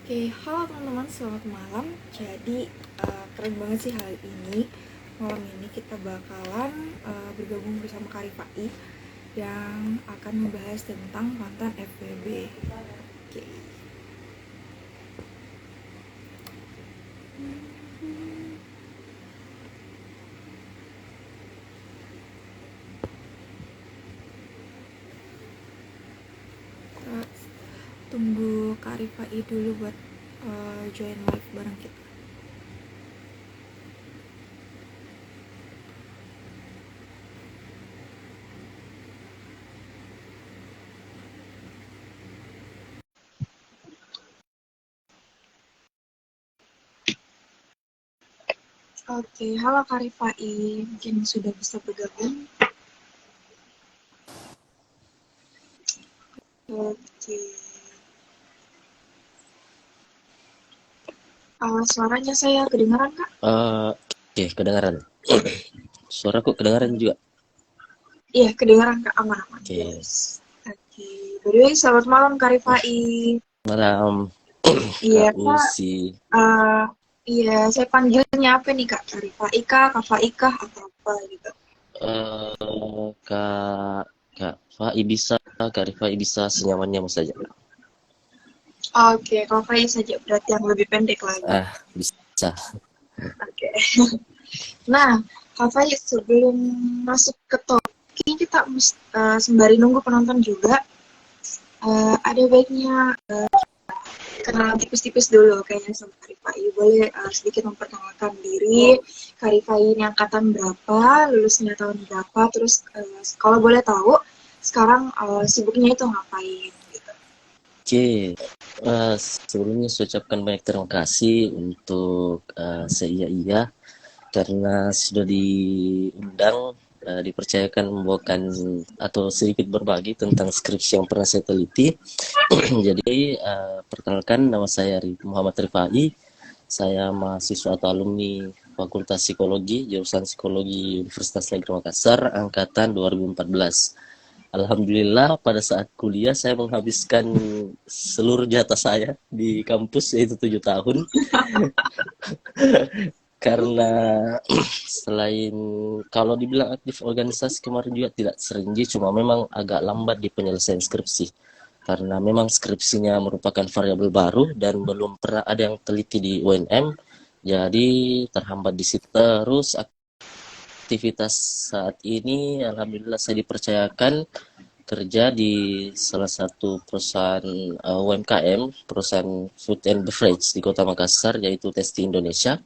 Oke, halo teman-teman, selamat malam. Jadi keren banget sih hal ini. Malam ini kita bakalan bergabung bersama Karifai yang akan membahas tentang mantan FWB. Oke. Kita tunggu Karifai dulu buat join live bareng kita. Oke, halo Karifai, mungkin sudah bisa bergabung. Oke, suaranya saya kedengaran Kak? Oke, kedengaran. Suaraku kedengaran juga. Iya, kedengaran Kak, aman-aman. Oke, Yes. Oke, by the way, selamat malam Karifai. malam Iya Kak Kak, Usi. eh iya saya panggilnya apa nih Kak? Karifai Kak, Kak Ika atau apa gitu? Kak Kak Fai bisa, Kak Rifai bisa senyamannya mas saja. Oke, kalau Fai saja berarti yang lebih pendek lagi. Bisa. Oke. Nah, Kak Fai sebelum masuk ke topik kita sembari nunggu penonton juga, ada baiknya kenal tipis-tipis dulu kayaknya sama Karifai. Boleh sedikit memperkenalkan diri, Karifai ini angkatan berapa, lulusnya tahun berapa, terus kalau boleh tahu sekarang sibuknya itu ngapain gitu. Oke, sebelumnya saya ucapkan banyak terima kasih untuk seia-ia karena sudah diundang, dipercayakan membawakan atau sedikit berbagi tentang skripsi yang pernah saya teliti. Jadi, perkenalkan nama saya Muhammad Rifai. Saya mahasiswa atau alumni Fakultas Psikologi, jurusan Psikologi Universitas Negeri Makassar, angkatan 2014. Alhamdulillah pada saat kuliah saya menghabiskan seluruh jatah saya di kampus, yaitu 7 tahun. Karena selain kalau dibilang aktif organisasi kemarin juga tidak sering, cuma memang agak lambat di penyelesaian skripsi. Karena memang skripsinya merupakan variabel baru dan belum pernah ada yang teliti di UNM, jadi terhambat di situ. Terus aktivitas saat ini, alhamdulillah saya dipercayakan kerja di salah satu perusahaan UMKM, perusahaan food and beverage di Kota Makassar, yaitu Testi Indonesia.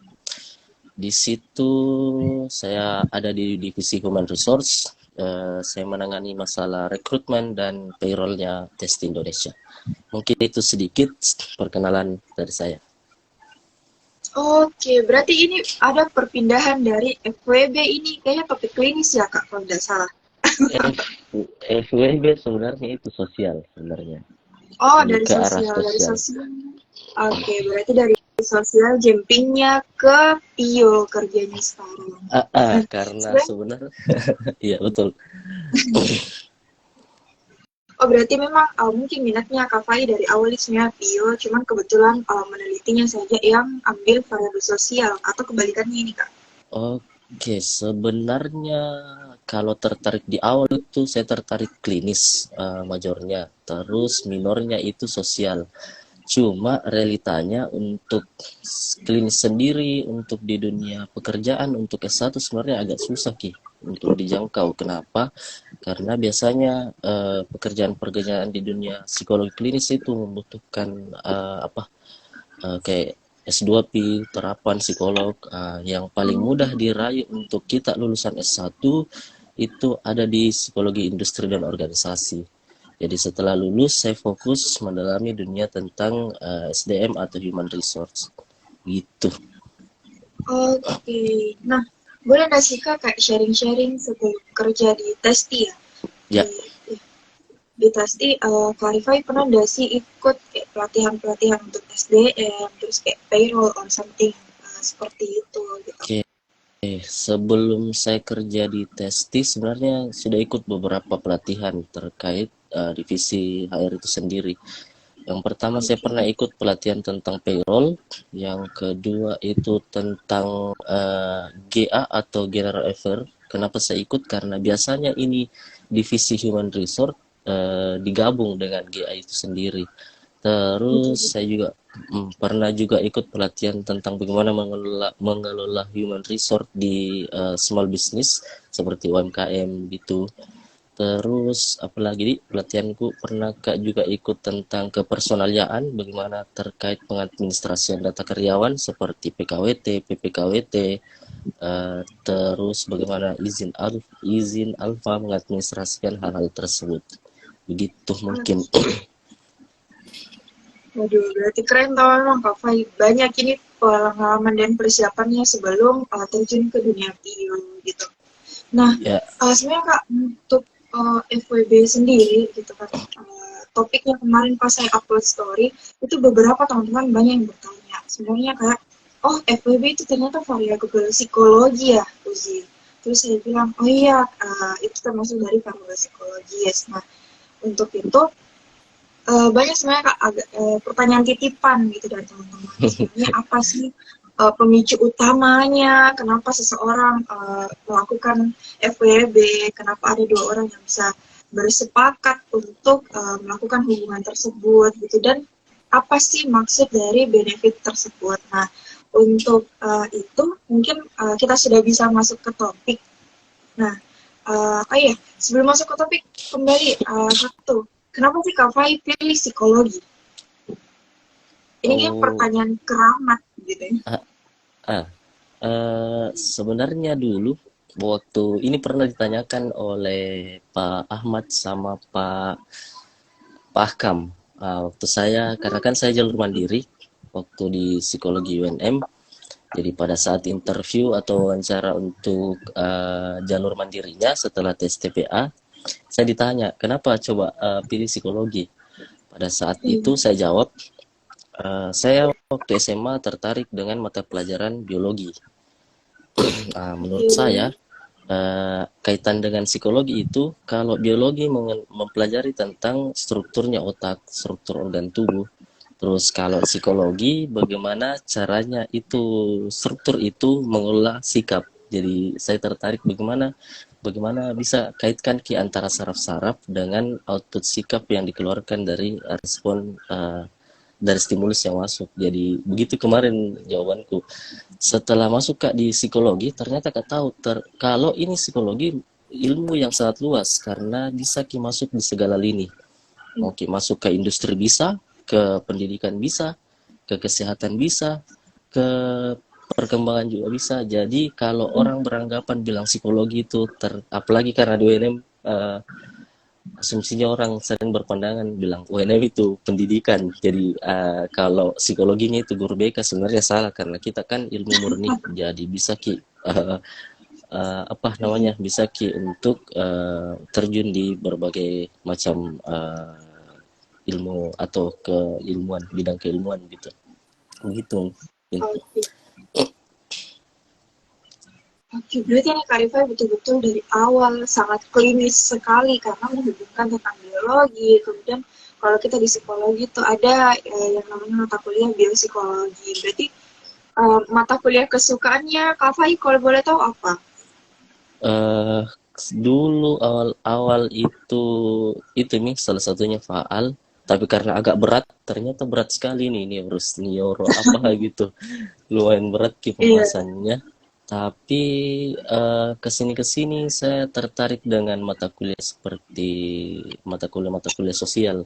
Di situ saya ada di divisi Human Resource. Saya menangani masalah rekrutmen dan payroll-nya Testi Indonesia. Mungkin itu sedikit perkenalan dari saya. Oke, berarti ini ada perpindahan dari FWB ini kayaknya topik klinis ya Kak kalau tidak salah. F, FWB sebenarnya itu sosial sebenarnya. Oh, Lebih dari ke arah sosial, dari sosial. sosial. Oke, berarti dari sosial jumpingnya ke Pio kerjanya sekarang. Karena Sebenarnya sebenarnya, iya betul. oh, berarti memang mungkin minatnya Kak Fai dari awal sebenarnya Pio, cuman kebetulan menelitinya saja yang ambil variabel sosial atau kebalikannya ini Kak. Oke, sebenarnya kalau tertarik di awal itu saya tertarik klinis, majornya, terus minornya itu sosial. Cuma realitanya untuk klinis sendiri, untuk di dunia pekerjaan, untuk S1 sebenarnya agak susah Ki untuk dijangkau. Kenapa? Karena biasanya pekerjaan-pekerjaan di dunia psikologi klinis itu membutuhkan kayak S2P, terapan psikolog, yang paling mudah diraih untuk kita lulusan S1 itu ada di psikologi industri dan organisasi. Jadi setelah lulus saya fokus mendalami dunia tentang SDM atau human resource gitu. Oke, nah boleh nggak sih Kak kayak sharing-sharing sebelum kerja di Testi ya? Ya, Di Testi, Clarify pernah nggak sih ikut kayak pelatihan-pelatihan untuk SDM, terus kayak payroll or something seperti itu gitu. oke. Sebelum saya kerja di Testi sebenarnya sudah ikut beberapa pelatihan terkait divisi HR itu sendiri. Yang pertama saya pernah ikut pelatihan tentang payroll, yang kedua itu tentang GA atau General Affair. Kenapa saya ikut? Karena biasanya ini divisi Human Resource digabung dengan GA itu sendiri. Terus saya juga pernah juga ikut pelatihan tentang bagaimana mengelola human resource di small business seperti UMKM gitu. Terus apalagi di pelatihanku pernah Kak juga ikut tentang kepersonaliaan, bagaimana terkait pengadministrasian data karyawan seperti PKWT, PPKWT, terus bagaimana izin alfa mengadministrasikan hal-hal tersebut. Begitu mungkin. Waduh, berarti keren tau memang Kak Fai. Banyak ini pengalaman dan persiapannya sebelum terjun ke dunia PIO gitu. Nah, Ya, sebenarnya Kak, untuk FWB sendiri gitu kan, topiknya kemarin pas saya upload story, itu beberapa teman-teman banyak yang bertanya. Sebenarnya Kak, oh FWB itu ternyata variabel psikologi ya, Uzi. Terus saya bilang, oh iya, itu termasuk dari variabel psikologi. Yes. Nah, untuk itu, banyak sebenarnya Kak, pertanyaan titipan gitu dari teman-teman. Sebenarnya apa sih pemicu utamanya, kenapa seseorang melakukan FWB, kenapa ada dua orang yang bisa bersepakat untuk melakukan hubungan tersebut gitu, dan apa sih maksud dari benefit tersebut. Nah, untuk itu mungkin kita sudah bisa masuk ke topik. Nah, iya, sebelum masuk ke topik kembali satu, kenapa sih Kak Fai pilih psikologi? Ini kan oh, pertanyaan keramat gitu ya. sebenarnya dulu waktu ini pernah ditanyakan oleh Pak Ahmad sama Pak Akam. Waktu saya, karena kan saya jalur mandiri waktu di psikologi UNM. Jadi pada saat interview atau wawancara untuk jalur mandirinya setelah tes TPA, saya ditanya, kenapa coba pilih psikologi? Pada saat itu saya jawab, saya waktu SMA tertarik dengan mata pelajaran biologi. Menurut saya, kaitan dengan psikologi itu, kalau biologi mempelajari tentang strukturnya otak, struktur organ tubuh. Terus kalau psikologi, bagaimana caranya itu, struktur itu mengolah sikap. Jadi saya tertarik bagaimana bisa kaitkan ki antara saraf-saraf dengan output sikap yang dikeluarkan dari respon dari stimulus yang masuk. Jadi begitu kemarin jawabanku. Setelah masuk Kak di psikologi, ternyata Kak tahu kalau ini psikologi ilmu yang sangat luas karena bisa Ki masuk di segala lini. Oke, masuk ke industri bisa, ke pendidikan bisa, ke kesehatan bisa, ke perkembangan juga bisa. Jadi kalau orang beranggapan bilang psikologi itu apalagi karena di UNM asumsinya orang sering berpandangan bilang UNM itu pendidikan. Jadi kalau psikologinya itu guru BK, sebenarnya salah karena kita kan ilmu murni. Jadi bisa Ki apa namanya, bisa Ki untuk terjun di berbagai macam ilmu atau keilmuan, bidang keilmuan gitu. Begitu. Oke. Oke, berarti ini Kak Rifai betul-betul dari awal sangat klinis sekali karena menghubungkan tentang biologi. Kemudian kalau kita di psikologi itu ada yang namanya mata kuliah biopsikologi. Berarti mata kuliah kesukaannya Kak Fai kalau boleh tahu apa? eh Dulu awal-awal itu nih salah satunya faal, tapi karena agak berat, ternyata berat sekali nih, ini harus neuro apa gitu, lumayan berat ki Iya. pembahasannya. Tapi kesini-kesini saya tertarik dengan mata kuliah sosial,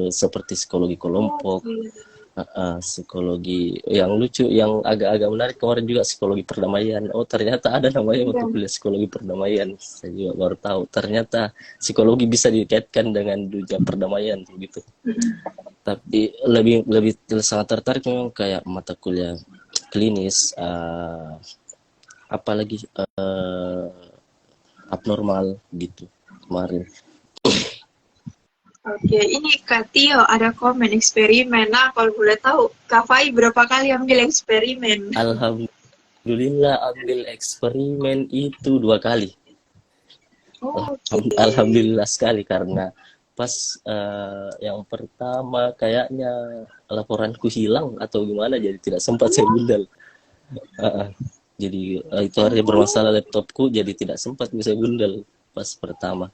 seperti psikologi kelompok, Oke. psikologi yang lucu, yang agak-agak menarik kemarin juga psikologi perdamaian. Oh ternyata ada namanya mata Iya. kuliah psikologi perdamaian. Saya juga baru tahu. Ternyata psikologi bisa dikaitkan dengan dunia perdamaian gitu. Tapi lebih lebih sangat tertarik memang kayak mata kuliah klinis, apalagi abnormal gitu kemarin. Oke, ini Kak Tio ada komen eksperimen. Nah, kalau boleh tahu, Kak Fai berapa kali ambil eksperimen? Alhamdulillah ambil eksperimen itu 2 kali. Oke. Alhamdulillah sekali karena pas yang pertama kayaknya laporanku hilang atau gimana, jadi tidak sempat saya bundel. Uh, jadi itu hari bermasalah laptopku, jadi tidak sempat bisa bundel pas pertama.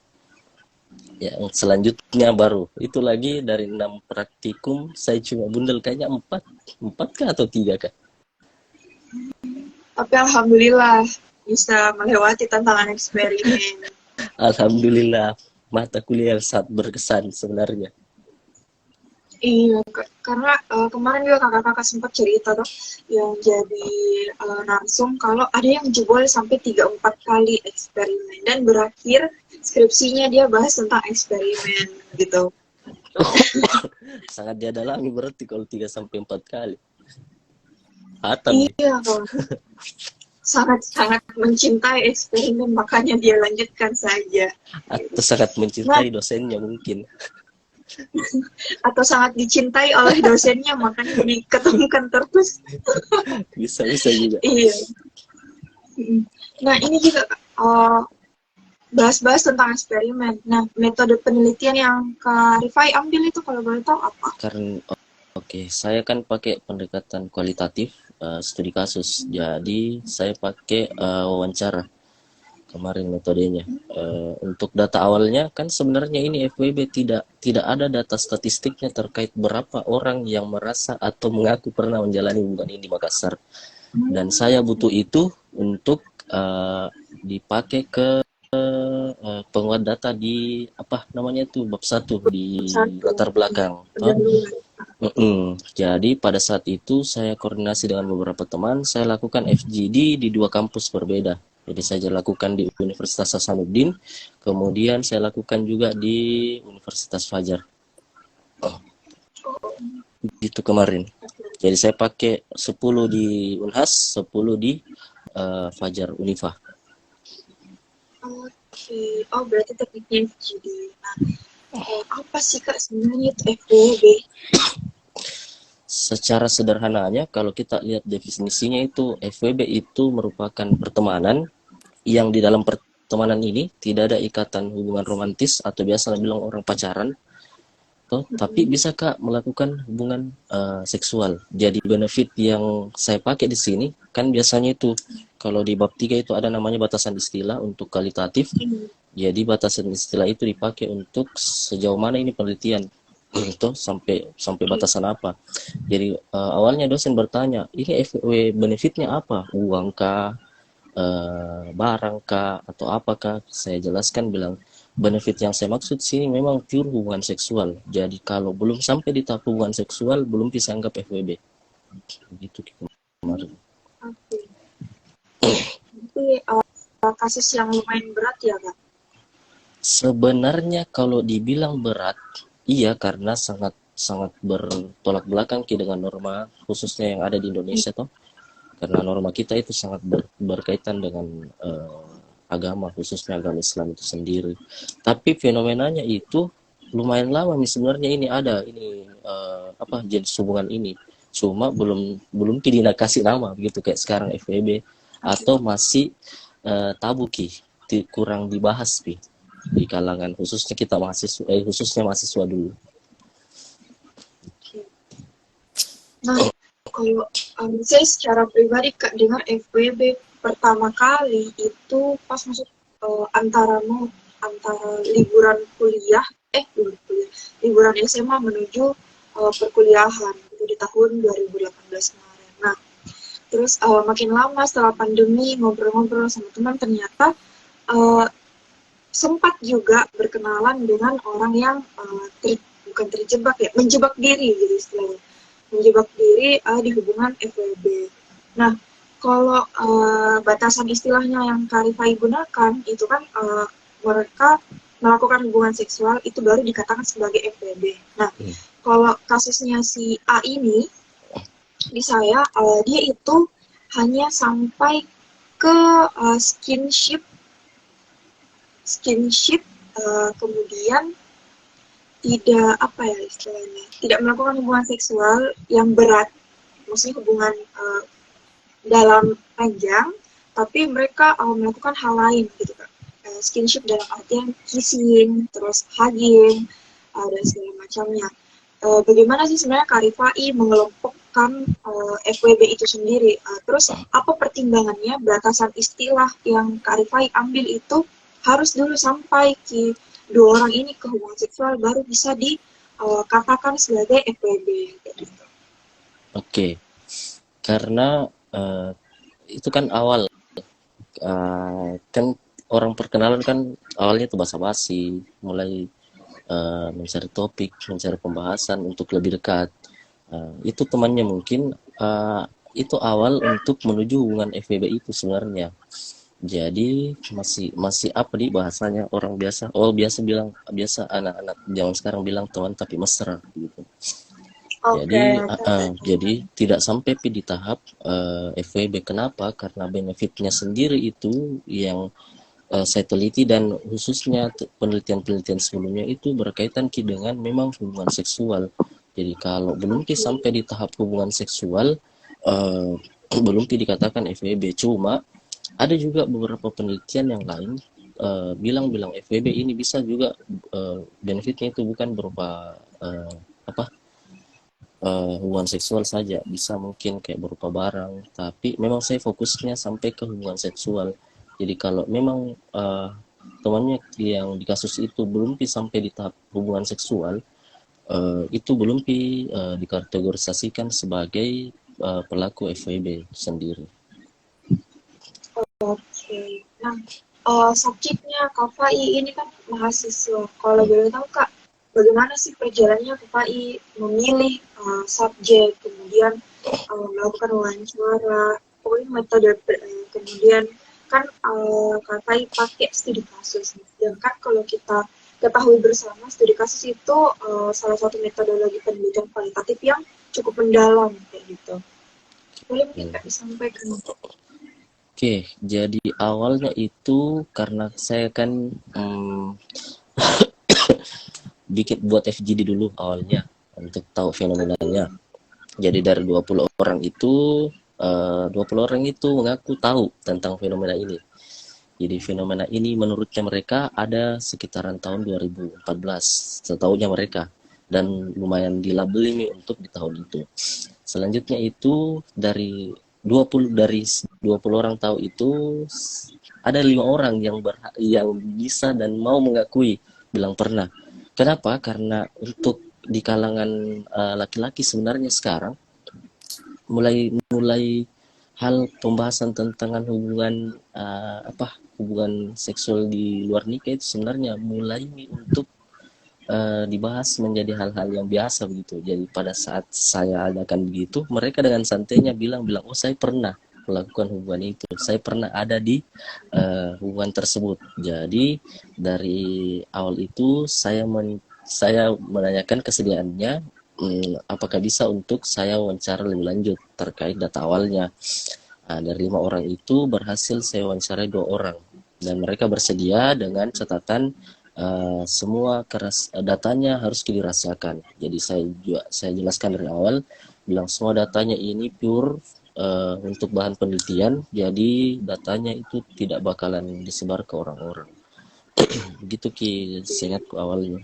Yang selanjutnya baru itu lagi dari 6 praktikum saya cuma bundel kayaknya 4 kah atau 3 kah. Tapi alhamdulillah bisa melewati tantangan eksperimen. Alhamdulillah, mata kuliah sangat berkesan sebenarnya. Iya, karena kemarin juga kakak-kakak sempat cerita tuh yang jadi narsum kalau ada yang jebol sampai 3-4 kali eksperimen dan berakhir skripsinya dia bahas tentang eksperimen gitu. Sangat dia dalami berarti kalau 3-4 kali. Hatam. Iya, kalau sangat-sangat mencintai eksperimen makanya dia lanjutkan saja. Atau sangat mencintai dosennya mungkin. Atau sangat dicintai oleh dosennya makanya diketemukan terus. Bisa juga. Iya. Nah ini juga bahas-bahas tentang eksperimen. Nah metode penelitian yang Kak Rifai ambil itu kalau boleh tahu apa? Karena saya kan pakai pendekatan kualitatif, studi kasus. Jadi saya pakai wawancara kemarin metodenya. Untuk data awalnya kan sebenarnya ini FWB tidak ada data statistiknya terkait berapa orang yang merasa atau mengaku pernah menjalani hubungan ini di Makassar. Dan saya butuh itu untuk dipakai ke penguat data di apa namanya itu bab 1 di latar belakang. Jadi pada saat itu saya koordinasi dengan beberapa teman, saya lakukan FGD di 2 kampus berbeda. Jadi saya lakukan di Universitas Hasanuddin, kemudian saya lakukan juga di Universitas Fajar. Gitu kemarin. Jadi saya pakai 10 di Unhas, 10 di Fajar Unifa. Oke, oh berarti tekniknya FGD. Nah, apa sih Kak sebenarnya itu FWB? Secara sederhananya kalau kita lihat definisinya itu FWB itu merupakan pertemanan yang di dalam pertemanan ini tidak ada ikatan hubungan romantis atau biasa bilang orang pacaran, tapi bisa Kak melakukan hubungan seksual. Jadi benefit yang saya pakai di sini kan biasanya itu kalau di bab 3 itu ada namanya batasan istilah untuk kualitatif. Jadi batasan istilah itu dipakai untuk sejauh mana ini penelitian itu sampai batasan apa. Jadi awalnya dosen bertanya, ini FW benefitnya apa? Uang kah? Barang kah? Atau apakah? Saya jelaskan bilang, benefit yang saya maksud sini memang pure hubungan seksual. Jadi kalau belum sampai di tahap hubungan seksual, belum bisa anggap FWB. Begitu kemarin. Jadi kasus yang lumayan berat ya Kak? Sebenarnya kalau dibilang berat, iya karena sangat bertolak belakang dengan norma khususnya yang ada di Indonesia toh. Karena norma kita itu sangat berkaitan dengan agama, khususnya agama Islam itu sendiri. Tapi fenomenanya itu lumayan lama nih sebenarnya ini ada jenis hubungan ini. Cuma belum kasih nama begitu kayak sekarang FWB atau masih tabu kurang dibahas di kalangan khususnya kita mahasiswa dulu. Nah, kalau saya secara pribadi Kak dengar FWB pertama kali itu pas masuk antara liburan kuliah, liburan SMA menuju perkuliahan itu di tahun 2018 kemarin. Nah, terus makin lama setelah pandemi ngobrol-ngobrol sama teman ternyata sempat juga berkenalan dengan orang yang bukan terjebak ya, menjebak diri gitu istilahnya. Menjebak diri di hubungan FWB. Nah, kalau batasan istilahnya yang Kak Rifai gunakan, itu kan mereka melakukan hubungan seksual itu baru dikatakan sebagai FWB. Nah, kalau kasusnya si A ini, di saya, dia itu hanya sampai ke skinship, kemudian tidak tidak melakukan hubungan seksual yang berat, maksudnya hubungan dalam panjang, tapi mereka melakukan hal lain gitu Kak. Skinship dalam artian kissing, terus hugging, dan segala macamnya. Bagaimana sih sebenarnya Kak Rifai mengelompokkan FWB itu sendiri? Terus apa pertimbangannya batasan istilah yang Kak Rifai ambil itu harus dulu sampai ke dua orang ini ke hubungan seksual baru bisa dikatakan sebagai FWB gitu. Oke, karena itu kan awal, kan orang perkenalan kan awalnya itu basa-basi, mulai mencari topik, mencari pembahasan untuk lebih dekat. Itu temannya mungkin itu awal untuk menuju hubungan FWB itu sebenarnya. Jadi masih apa di bahasanya orang biasa, biasa anak-anak zaman sekarang bilang teman tapi mesra gitu. Oke. Jadi tidak sampai di tahap FWB. Kenapa? Karena benefitnya sendiri itu yang saya teliti, dan khususnya penelitian-penelitian sebelumnya itu berkaitan dengan memang hubungan seksual. Jadi kalau belum sampai di tahap hubungan seksual, belum dikatakan FWB. Cuma ada juga beberapa penelitian yang lain bilang FWB ini bisa juga benefitnya itu bukan berupa hubungan seksual saja, bisa mungkin kayak berupa barang, tapi memang saya fokusnya sampai ke hubungan seksual. Jadi kalau memang temannya yang di kasus itu belum sampai di tahap hubungan seksual, itu belum dikategorisasikan sebagai pelaku FWB sendiri. Oke. Nah, subjeknya Kak Fai ini kan mahasiswa. Kalau boleh tahu Kak, bagaimana sih perjalanannya Kak Fai memilih subjek, kemudian melakukan wawancara, pokoknya metode, kemudian kan Kak Fai pakai studi kasus. Sedangkan kalau kita ketahui bersama, studi kasus itu salah satu metodologi penelitian kualitatif yang cukup mendalam kayak gitu. Boleh mungkin Kak disampaikan? Oke, jadi awalnya itu karena saya kan buat FGD dulu awalnya untuk tahu fenomenanya. Jadi dari 20 orang itu 20 orang itu mengaku tahu tentang fenomena ini. Jadi fenomena ini menurutnya mereka ada sekitaran tahun 2014, setahunya mereka, dan lumayan dilabeli untuk di tahun itu. Selanjutnya itu dari 20 orang tahu itu ada 5 orang yang bisa dan mau mengakui bilang pernah. Kenapa? Karena untuk di kalangan laki-laki sebenarnya sekarang mulai hal pembahasan tentang hubungan hubungan seksual di luar nikah itu sebenarnya mulai untuk dibahas menjadi hal-hal yang biasa begitu. Jadi pada saat saya adakan begitu, mereka dengan santainya bilang oh saya pernah melakukan hubungan itu, saya pernah ada di hubungan tersebut. Jadi dari awal itu saya menanyakan kesediaannya, apakah bisa untuk saya wawancara lebih lanjut terkait data awalnya. Dari 5 orang itu berhasil saya wawancarai 2 orang, dan mereka bersedia dengan catatan semua datanya harus dirahasiakan. Jadi saya jelaskan dari awal, bilang semua datanya ini pure untuk bahan penelitian, jadi datanya itu tidak bakalan disebar ke orang-orang. Begitu seingatku awalnya.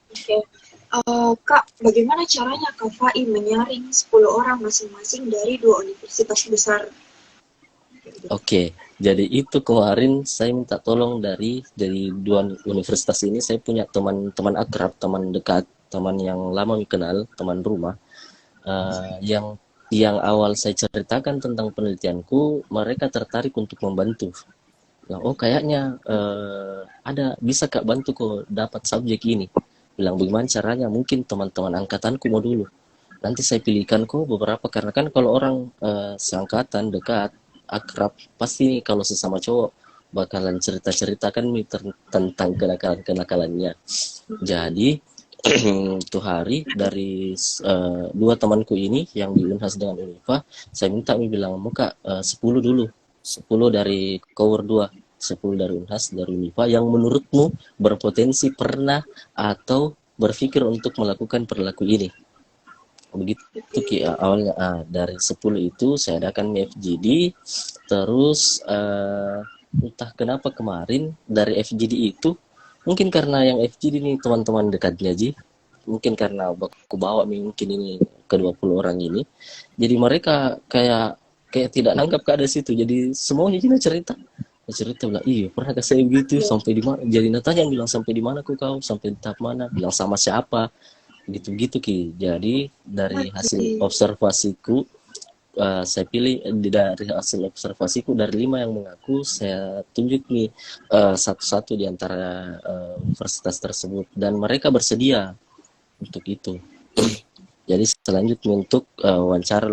Oke. Kak, bagaimana caranya Kak Fai menyaring 10 orang masing-masing dari 2 universitas besar? Oke, jadi itu kemarin saya minta tolong dari 2 universitas ini. Saya punya teman akrab, teman dekat, teman yang lama kenal, teman rumah, yang awal saya ceritakan tentang penelitianku, mereka tertarik untuk membantu. Oh kayaknya ada, bisa Kak bantu kok dapat subjek ini. Bilang bagaimana caranya, mungkin teman-teman angkatanku mau dulu, nanti saya pilihkan kok beberapa, karena kan kalau orang seangkatan dekat akrab pasti kalau sesama cowok bakalan cerita-ceritakan tentang kenakalannya. Jadi tuh hari dari 2 temanku ini yang di Unhas dengan Unifa, saya minta bilang mau Kak 10 dulu, 10 dari Cover 2, 10 dari Unhas, dari Unifa yang menurutmu berpotensi pernah atau berpikir untuk melakukan perilaku ini. Begitu awalnya. Dari 10 itu saya adakan FGD. Terus entah kenapa kemarin dari FGD itu Mungkin karena yang FGD ini teman-teman dekatnya Ji, mungkin karena aku bawa mungkin ini ke 20 orang ini, jadi mereka kayak kayak tidak nanggap keadaan situ, jadi semuanya Cina cerita. Dia cerita bilang, iya pernah ke saya begitu, Iya. sampai di mana, jadi natanya bilang sampai di mana kau, sampai di tahap mana, bilang sama siapa, gitu-gitu Ki. Jadi dari hasil Oke. observasiku, saya pilih dari hasil observasiku dari 5 yang mengaku, saya tunjuk nih satu-satu di antara universitas tersebut, dan mereka bersedia untuk itu. Jadi selanjutnya untuk wawancara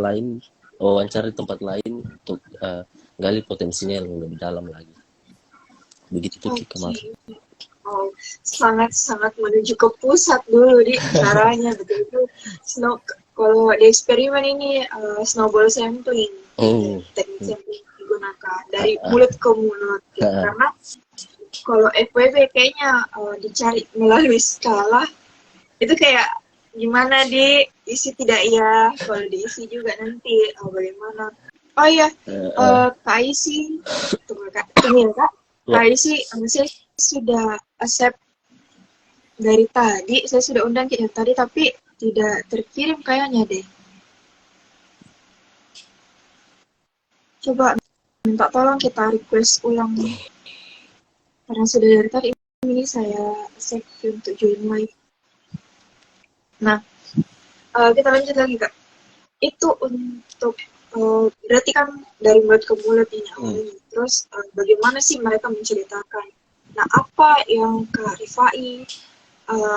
di tempat lain untuk gali potensinya yang lebih dalam lagi. Begitu Ki Oke. kemarin. Oh, sangat-sangat menuju ke pusat dulu di caranya betul-betul snow. Kalau di eksperimen ini snowball sampling, gitu, Oh, teknik sampling digunakan ah, dari ah, mulut ke mulut, ah, gitu. ah. Karena kalau FWB kayaknya dicari melalui skala itu kayak gimana diisi tidak ya, kalau diisi juga nanti bagaimana. Oh iya, Eh, eh, Kak Isi, tunggu Kak, tunggu ya Kak. ya, Kak Isi, saya sudah accept dari tadi, saya sudah undang kita tadi, tapi tidak terkirim kayaknya deh. Coba minta tolong kita request ulang, karena sudah dari tadi ini saya accept untuk join live. Nah, kita lanjut lagi Kak. Itu untuk berarti kan dari mulut ke mulut ini awalnya. Terus bagaimana sih mereka menceritakan? Nah, apa yang Kak Rifai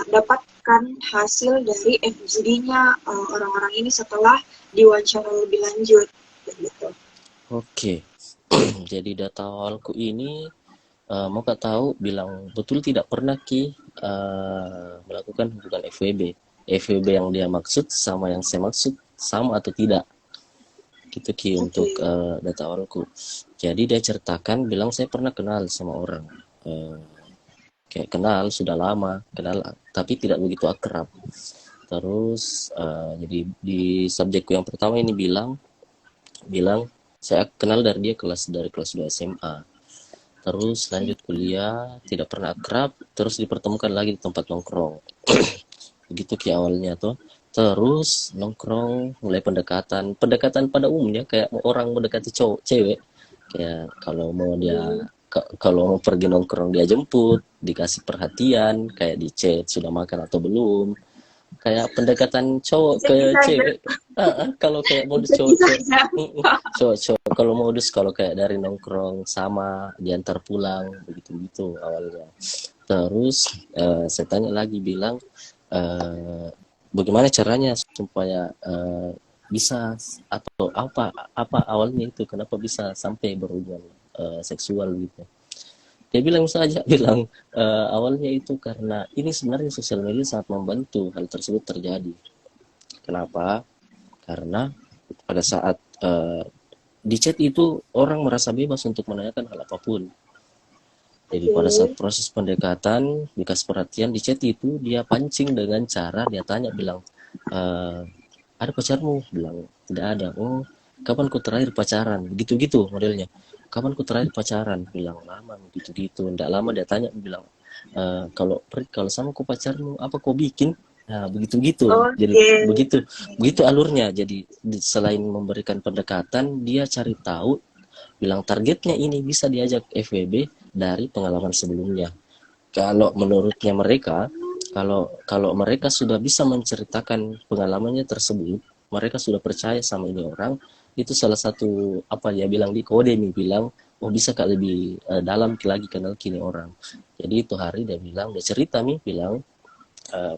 dapatkan hasil dari FGD-nya orang-orang ini setelah diwawancara lebih lanjut, gitu. oke. Jadi data awalku ini mau Kak tahu bilang betul tidak pernah Ki melakukan hubungan FWB. FWB yang dia maksud sama yang saya maksud sama atau tidak, gitu Ki Oke. untuk data awalku. Jadi dia ceritakan bilang saya pernah kenal sama orang, Eh, kayak kenal sudah lama kenal tapi tidak begitu akrab. Terus jadi di subjekku yang pertama ini bilang bilang saya kenal dari kelas 2 SMA. Terus lanjut kuliah, tidak pernah akrab, terus dipertemukan lagi di tempat nongkrong. Begitu Ki awalnya tuh. Terus nongkrong, mulai pendekatan. Pendekatan pada umumnya kayak orang mendekati cowok, cewek. Kayak kalau mau pergi nongkrong dia jemput, dikasih perhatian, kayak di chat sudah makan atau belum. Kayak pendekatan cowok ke Ikuti saja, cewek. Kalau kayak modus ikuti cowok-cowok, saja. cowok-cowok kalau modus kalau kayak dari nongkrong sama diantar pulang begitu-gitu awalnya. Terus saya tanya lagi bilang eh, bagaimana caranya supaya bisa atau apa awalnya itu kenapa bisa sampai berhubungan seksual gitu. Dia bilang saja bilang awalnya itu karena ini sebenarnya sosial media sangat membantu hal tersebut terjadi. Kenapa? Karena pada saat di chat itu orang merasa bebas untuk menanyakan hal apapun. Jadi pada saat Oke. proses pendekatan, dikasih perhatian di chat itu dia pancing dengan cara dia tanya bilang, ada pacarmu? Bilang tidak ada. Oh, kapan ku terakhir pacaran? Gitu-gitu modelnya. Kapan ku terakhir pacaran? Bilang lama gitu-gitu. Tidak lama dia tanya bilang, kalau sama ku pacarmu apa kau bikin? Nah, begitu-gitu. Jadi Oke. begitu begitu alurnya. Jadi selain memberikan pendekatan, dia cari tahu bilang targetnya ini bisa diajak FWB dari pengalaman sebelumnya. Kalau menurutnya mereka, kalau mereka sudah bisa menceritakan pengalamannya tersebut, mereka sudah percaya sama ini orang, itu salah satu apa dia bilang di kode nih bilang, oh bisa kak lebih dalam lagi kenal kini orang. Jadi itu hari dia cerita nih bilang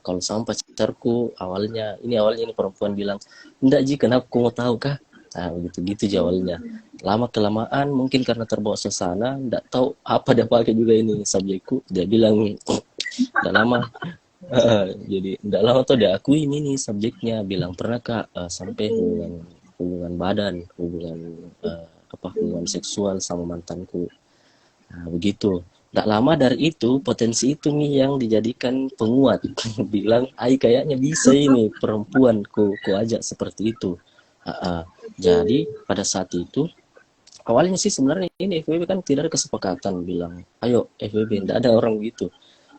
kalau sama pacarku awalnya ini perempuan bilang enggak Ji kenapa aku mau tahu kah, nah begitu gitu jawabnya. Lama kelamaan mungkin karena terbawa suasana enggak tahu apa dia pakai juga ini subjekku, dia bilang enggak lama jadi enggak lama tuh dia akui ini subjeknya bilang pernah kak sampai Oke. hubungan badan hubungan seksual sama mantanku. Nah, begitu. Tidak lama dari itu, potensi itu nih yang dijadikan penguat. Bilang, ay kayaknya bisa ini perempuan ku ajak seperti itu. Jadi pada saat itu, awalnya sih sebenarnya ini FWB kan tidak ada kesepakatan bilang, ayo FWB, tidak ada orang gitu.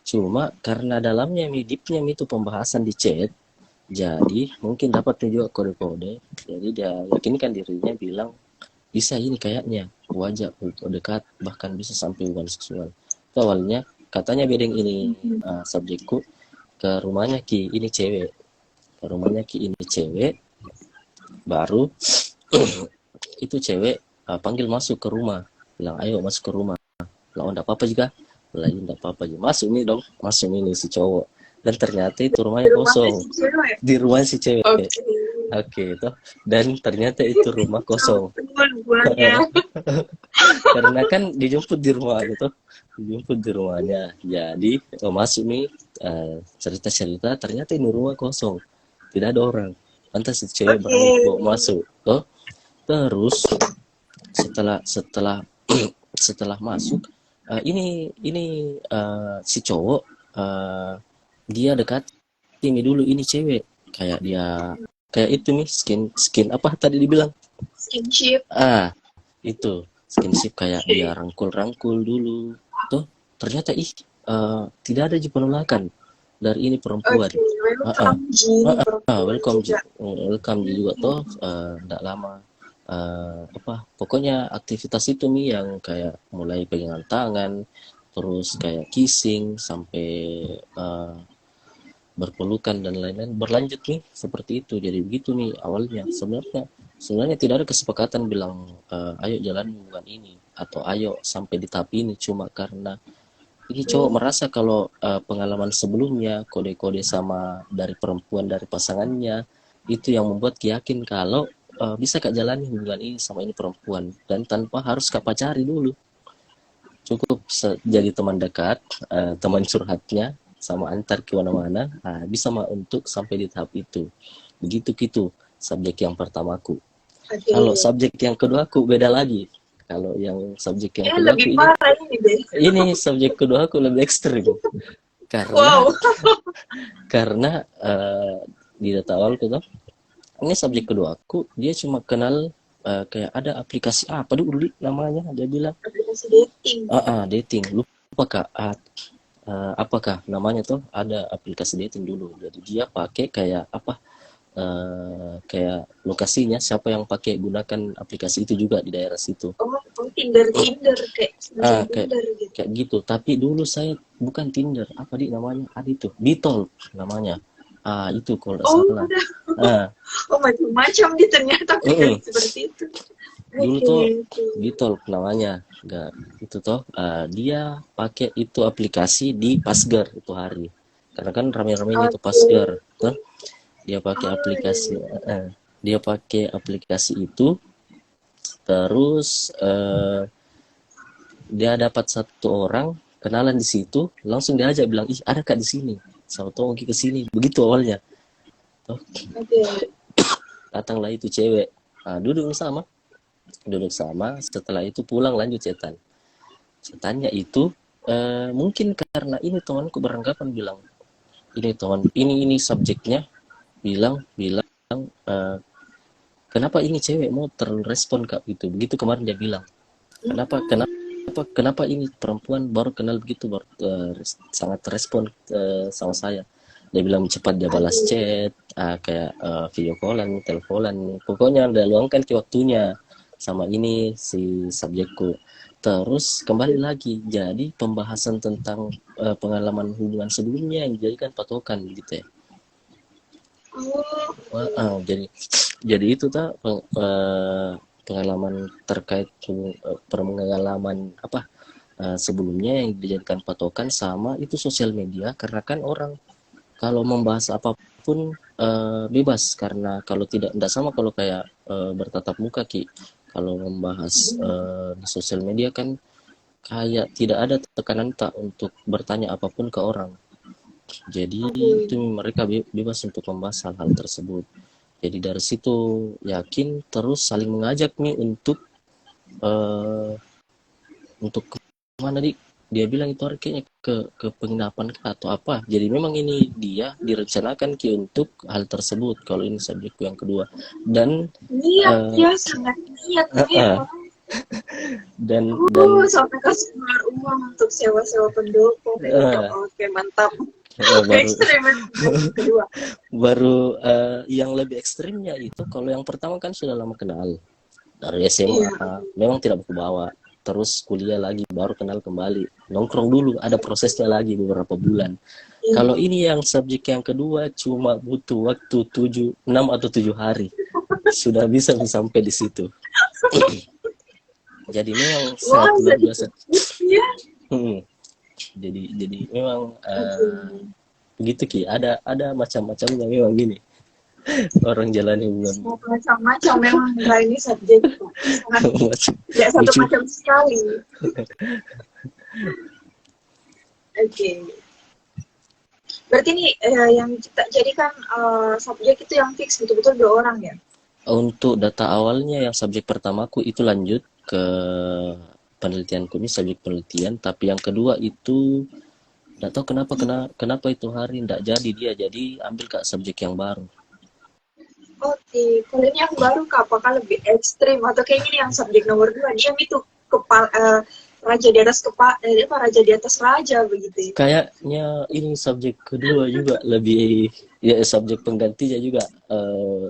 Cuma karena dalamnya deepnya itu pembahasan di chat, jadi mungkin dapat juga kode-kode. Jadi dia yakinkan dirinya bilang bisa ini kayaknya wajah untuk dekat, bahkan bisa sampai hubungan seksual. Itu awalnya katanya bedeng ini subjekku ke rumahnya Ki ini cewek, ke rumahnya Ki ini cewek, baru itu cewek panggil masuk ke rumah, bilang ayo masuk ke rumah, bilang oh enggak apa-apa juga, lagi enggak apa-apa juga, masuk nih dong, masuk ini si cowok, dan ternyata itu rumahnya kosong, di rumah si cewek. Oke, toh. Dan ternyata itu rumah kosong. Karena kan dijemput di rumah gitu, dijemput di rumahnya. Jadi masuk nih cerita-cerita, ternyata ini rumah kosong, tidak ada orang. Lantas si cewek berani bawa masuk, toh. Terus setelah setelah masuk, ini si cowok dia dekat ini dulu ini cewek, kayak dia kayak itu nih skin apa tadi dibilang skinship, itu skinship, kayak dia rangkul dulu tuh. Ternyata tidak ada penolakan dari ini perempuan. Welcome juga toh. Tidak lama pokoknya aktivitas itu nih yang kayak mulai pegangan tangan, terus kayak kissing sampai berpelukan dan lain-lain, berlanjut nih seperti itu. Jadi begitu nih awalnya. Sebenarnya tidak ada kesepakatan bilang ayo jalan hubungan ini atau ayo sampai di tahap ini, cuma karena ini cowok merasa kalau pengalaman sebelumnya kode-kode sama dari perempuan, dari pasangannya, itu yang membuat yakin kalau bisa Kak jalani hubungan ini sama ini perempuan, dan tanpa harus Kak pacari dulu, cukup jadi teman dekat, teman curhatnya, sama antar ke mana-mana, bisa untuk sampai di tahap itu. Begitu gitu subjek yang pertamaku. Kalau subjek yang kedua aku beda lagi. Kalau yang subjek yang kedua aku ini subjek kedua aku lebih ekstrim. Karena di data awal tuh ini subjek kedua aku, dia cuma kenal kayak ada aplikasi apa dulu namanya, dia bilang aplikasi dating. Dating, lupa Kak. Apakah namanya tuh ada aplikasi dating dulu. Jadi dia pakai kayak kayak lokasinya siapa yang pakai gunakan aplikasi itu juga di daerah situ. Tinder kayak Tinder gitu. Kayak gitu. Tapi dulu saya bukan Tinder, apa namanya? Ada itu, Bitol namanya. Itu kalau salah. Macam-macam di ternyata seperti itu. Dulu tuh Bitol namanya. Enggak, itu toh dia pakai itu aplikasi di Pasgar itu hari. Karena kan rame-ramenya itu Pasgar, tuh. Dia pakai aplikasi itu, terus dia dapat satu orang kenalan di situ, langsung diajak bilang ada Kak di sini, sama tolong ke sini. Begitu awalnya. Datanglah itu cewek, duduk sama. Setelah itu pulang lanjut cetannya itu mungkin karena ini temanku beranggapan bilang ini subjeknya bilang kenapa ini cewek mau terlalu respon Kak gitu. Begitu kemarin dia bilang kenapa ini perempuan baru kenal begitu baru sangat respon sama saya. Dia bilang cepat dia balas chat, kayak video callan, teleponan, pokoknya dia luangkan ke waktunya sama ini si subjekku. Terus kembali lagi, jadi pembahasan tentang pengalaman hubungan sebelumnya yang dijadikan patokan gitu ya. Jadi itu pengalaman terkait pengalaman sebelumnya yang dijadikan patokan sama itu sosial media, karena kan orang kalau membahas apapun bebas, karena kalau tidak sama kalau kayak bertatap muka Ki. Kalau membahas di sosial media kan kayak tidak ada tekanan tak untuk bertanya apapun ke orang. Jadi itu mereka bebas untuk membahas hal-hal tersebut. Jadi dari situ yakin, terus saling mengajak nih untuk kemana dia bilang itu kayaknya ke penginapan atau apa. Jadi memang ini dia direncanakan Ki untuk hal tersebut. Kalau ini subjekku yang kedua, dan sangat niat Dan Sampai kasih keluar uang untuk sewa-sewa pendopo kayak gitu. eh, Oke, mantap. baru Ekstrim yang kedua. baru yang lebih ekstrimnya itu kalau yang pertama kan sudah lama kenal dari SMA, Iya. memang tidak buku bawa, terus kuliah lagi baru kenal kembali, nongkrong dulu ada prosesnya lagi beberapa bulan. Iya. Kalau ini yang subjek yang kedua cuma butuh waktu 6 atau 7 hari sudah bisa sampai di situ. Jadi memang Wah, sangat luar jadi biasa. ya. Hmm. Jadi memang Oke. begitu Ki, ada macam-macamnya memang gini orang jalani hubungan. Semua macam-macam memang nggak ini subjek Pak. Sangat Macam tidak satu lucu. macam sekali. Oke. Berarti ini yang kita jadikan subjek itu yang fix betul-betul 2 orang ya? Untuk data awalnya yang subjek pertamaku itu lanjut ke penelitianku, ini subjek penelitian, tapi yang kedua itu tidak tahu kenapa itu hari tidak jadi, dia jadi ambil kak subjek yang baru. Oke, kalau ini yang baru Kak, apakah lebih ekstrim atau kayak ini yang subjek nomor 2 dia itu kepala raja di atas raja di atas raja begitu ya? Kayaknya ini subjek kedua juga lebih, ya subjek penggantinya juga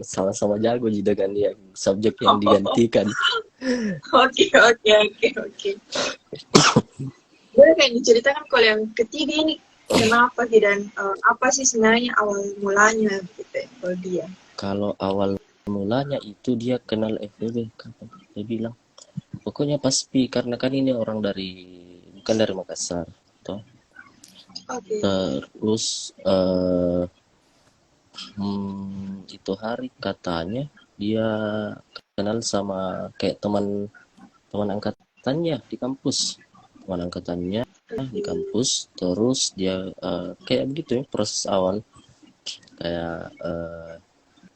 sama-sama jago juga dengan yang subjek yang digantikan. Oke, oke, oke, oke. Boleh kayak diceritakan kalau yang ketiga ini kenapa sih dan apa sih sebenarnya awal mulanya gitu ya, kalau dia? Kalau awal mulanya itu dia kenal FWB, kapan dia bilang. Pokoknya pasti karena kan ini orang bukan dari Makassar, toh. Oke. Terus itu hari katanya dia kenal sama kayak teman teman angkatannya di kampus, teman angkatannya di kampus. Terus dia kayak begitu ya proses awal, kayak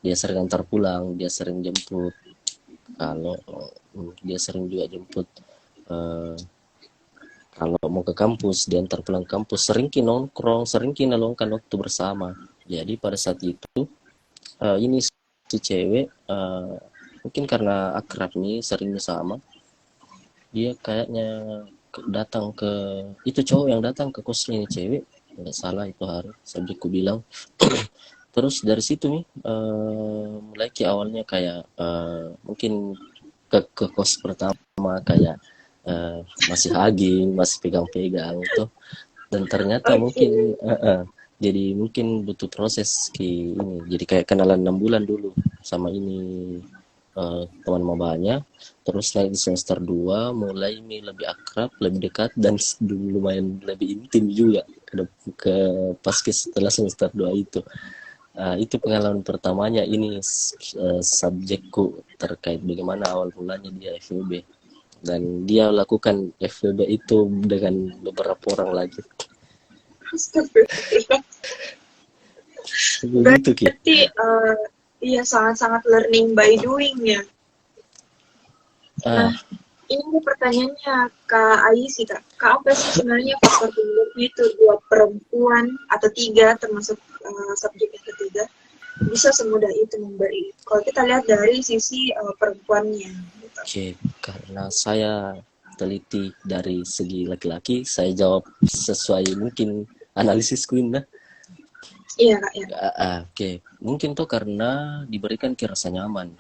dia sering antar pulang, dia sering jemput, kalau dia sering juga jemput kalau mau ke kampus, diantar pulang kampus, sering nongkrong, sering nongkrong waktu bersama. Jadi pada saat itu ini si cewek mungkin karena akrab nih, seringnya sama, dia kayaknya datang ke itu cowok yang datang ke kosnya ini cewek, nggak salah itu hari subjekku bilang. Terus dari situ nih mulai ke awalnya kayak mungkin ke kos pertama kayak masih hugging, masih pegang-pegang tuh, dan ternyata Oke. mungkin jadi mungkin butuh proses ke ini, jadi kayak kenalan 6 bulan dulu sama ini teman mabanya. Terus naik di semester 2 mulai ini lebih akrab, lebih dekat, dan lumayan lebih intim juga ke pas setelah semester 2 itu. Itu pengalaman pertamanya ini subjekku terkait bagaimana awal mulanya dia FWB, dan dia lakukan FWB itu dengan beberapa orang lagi. Astagfirullah. Begitu Ki. Berarti iya sangat-sangat learning by doing ya. Nah, Ah, ini pertanyaannya Kak Aisy Kak. Kak, apa sih sebenarnya faktor penyebabnya itu 2 perempuan atau 3 termasuk subjek yang ketiga bisa semudah itu memberi? Kalau kita lihat dari sisi perempuannya. Gitu. oke, karena saya teliti dari segi laki-laki, saya jawab sesuai mungkin analisisku ini. Iya Kak ya. Oke, mungkin tuh karena diberikan rasa nyaman,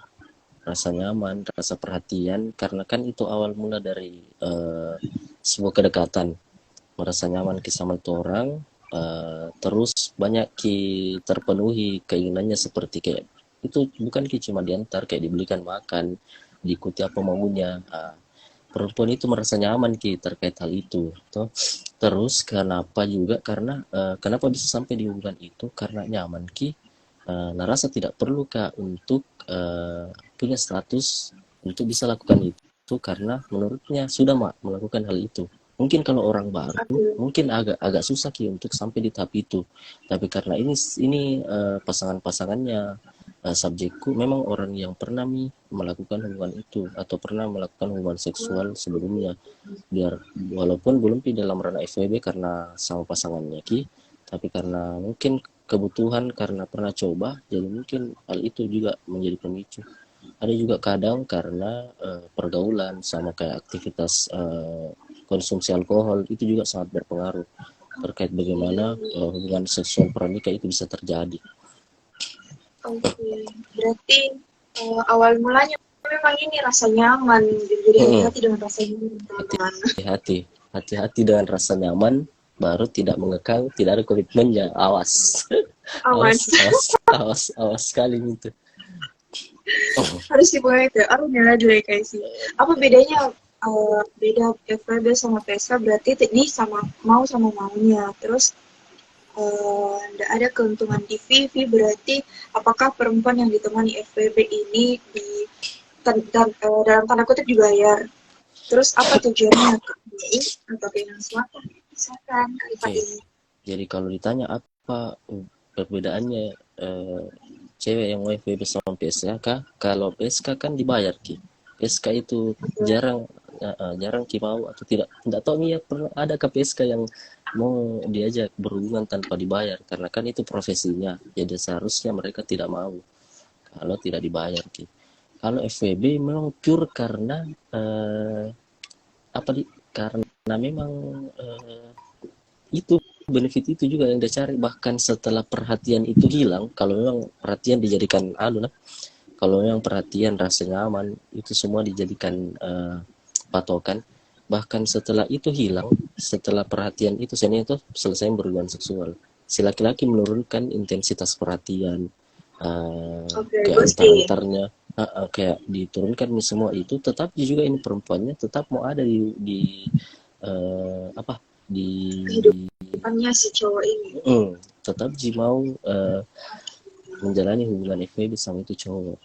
rasa perhatian, karena kan itu awal mula dari sebuah kedekatan, merasa nyaman sama itu orang, terus banyak terpenuhi keinginannya, seperti kayak itu bukan cuma diantar, kayak dibelikan makan, diikuti apa maunya. Perempuan itu merasa nyaman terkait hal itu toh. Terus kenapa juga, karena kenapa bisa sampai di hubungan itu, karena nyaman narasa tidak perlu kak untuk punya status untuk bisa lakukan itu, karena menurutnya sudah melakukan hal itu. Mungkin kalau orang baru Aku mungkin agak susah untuk sampai di tahap itu, tapi karena ini pasangannya subjekku memang orang yang pernah melakukan hubungan itu atau pernah melakukan hubungan seksual sebelumnya, biar walaupun belum dalam ranah FWB karena sama pasangannya tapi karena mungkin kebutuhan, karena pernah coba, jadi mungkin hal itu juga menjadi pemicu. Ada juga kadang karena pergaulan sama kayak aktivitas konsumsi alkohol itu juga sangat berpengaruh terkait bagaimana hubungan seksual pranikah itu bisa terjadi. Oke, berarti awal mulanya memang ini rasa nyaman, gitu. Jadi hati-hati dengan rasa nyaman, teman-teman. Hati-hati, hati-hati dengan rasa nyaman, baru tidak mengekang, tidak ada komitmennya. Awas, Awas, awas sekali itu. harus dibuat itu. Aku nyala dulu ya guys. Apa bedanya beda FWB sama PSK berarti di sama mau sama maunya. Terus nggak ada keuntungan di VV berarti apakah perempuan yang ditemani FWB ini dalam tanda kutip dibayar. Terus apa tujuannya ke PI atau Pinang Selatan? Misalkan Kak ini. Jadi kalau ditanya apa perbedaannya cewek yang FWB sama PSK, kalau PSK kan dibayar Ki. PSK itu jarang Ki mau atau tidak tahu nih ya, pernah ada ke PSK yang mau diajak berhubungan tanpa dibayar karena kan itu profesinya, jadi seharusnya mereka tidak mau kalau tidak dibayar Ki. Kalau FWB memang pure karena karena memang itu benefit itu juga yang dia cari, bahkan setelah perhatian itu hilang, kalau memang perhatian dijadikan kalau memang perhatian rasa nyaman itu semua dijadikan patokan, bahkan setelah itu hilang, setelah perhatian itu itu selesai berhubungan seksual, si laki-laki menurunkan intensitas perhatian kayak antar-antarnya kayak diturunkan semua itu, tetap juga ini perempuannya tetap mau ada di kehidupannya si cowok ini. Tetap mau menjalani hubungan FWB sama itu cowok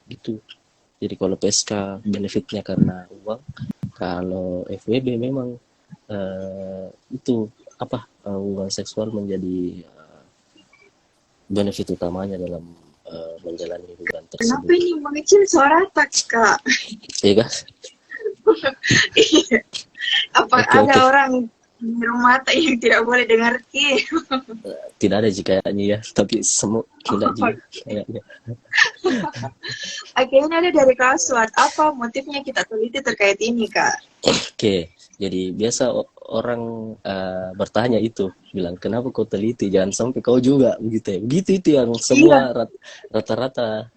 gitu. Jadi kalau PSK benefitnya karena uang, kalau FWB memang itu hubungan seksual menjadi benefit utamanya dalam menjalani hubungan tersebut. Kenapa ini mengecil suara tak Kak? Iya kan? Apa ada orang di rumah yang tidak boleh dengar Ki? Tidak ada kayaknya ya, tapi semua tidak kayaknya. Akhirnya ada dari Kaswat. Apa motifnya kita teliti terkait ini Kak? Oke, jadi biasa orang bertanya itu, bilang kenapa kau teliti, jangan sampai kau juga begitu ya. Begitu itu yang semua rata-rata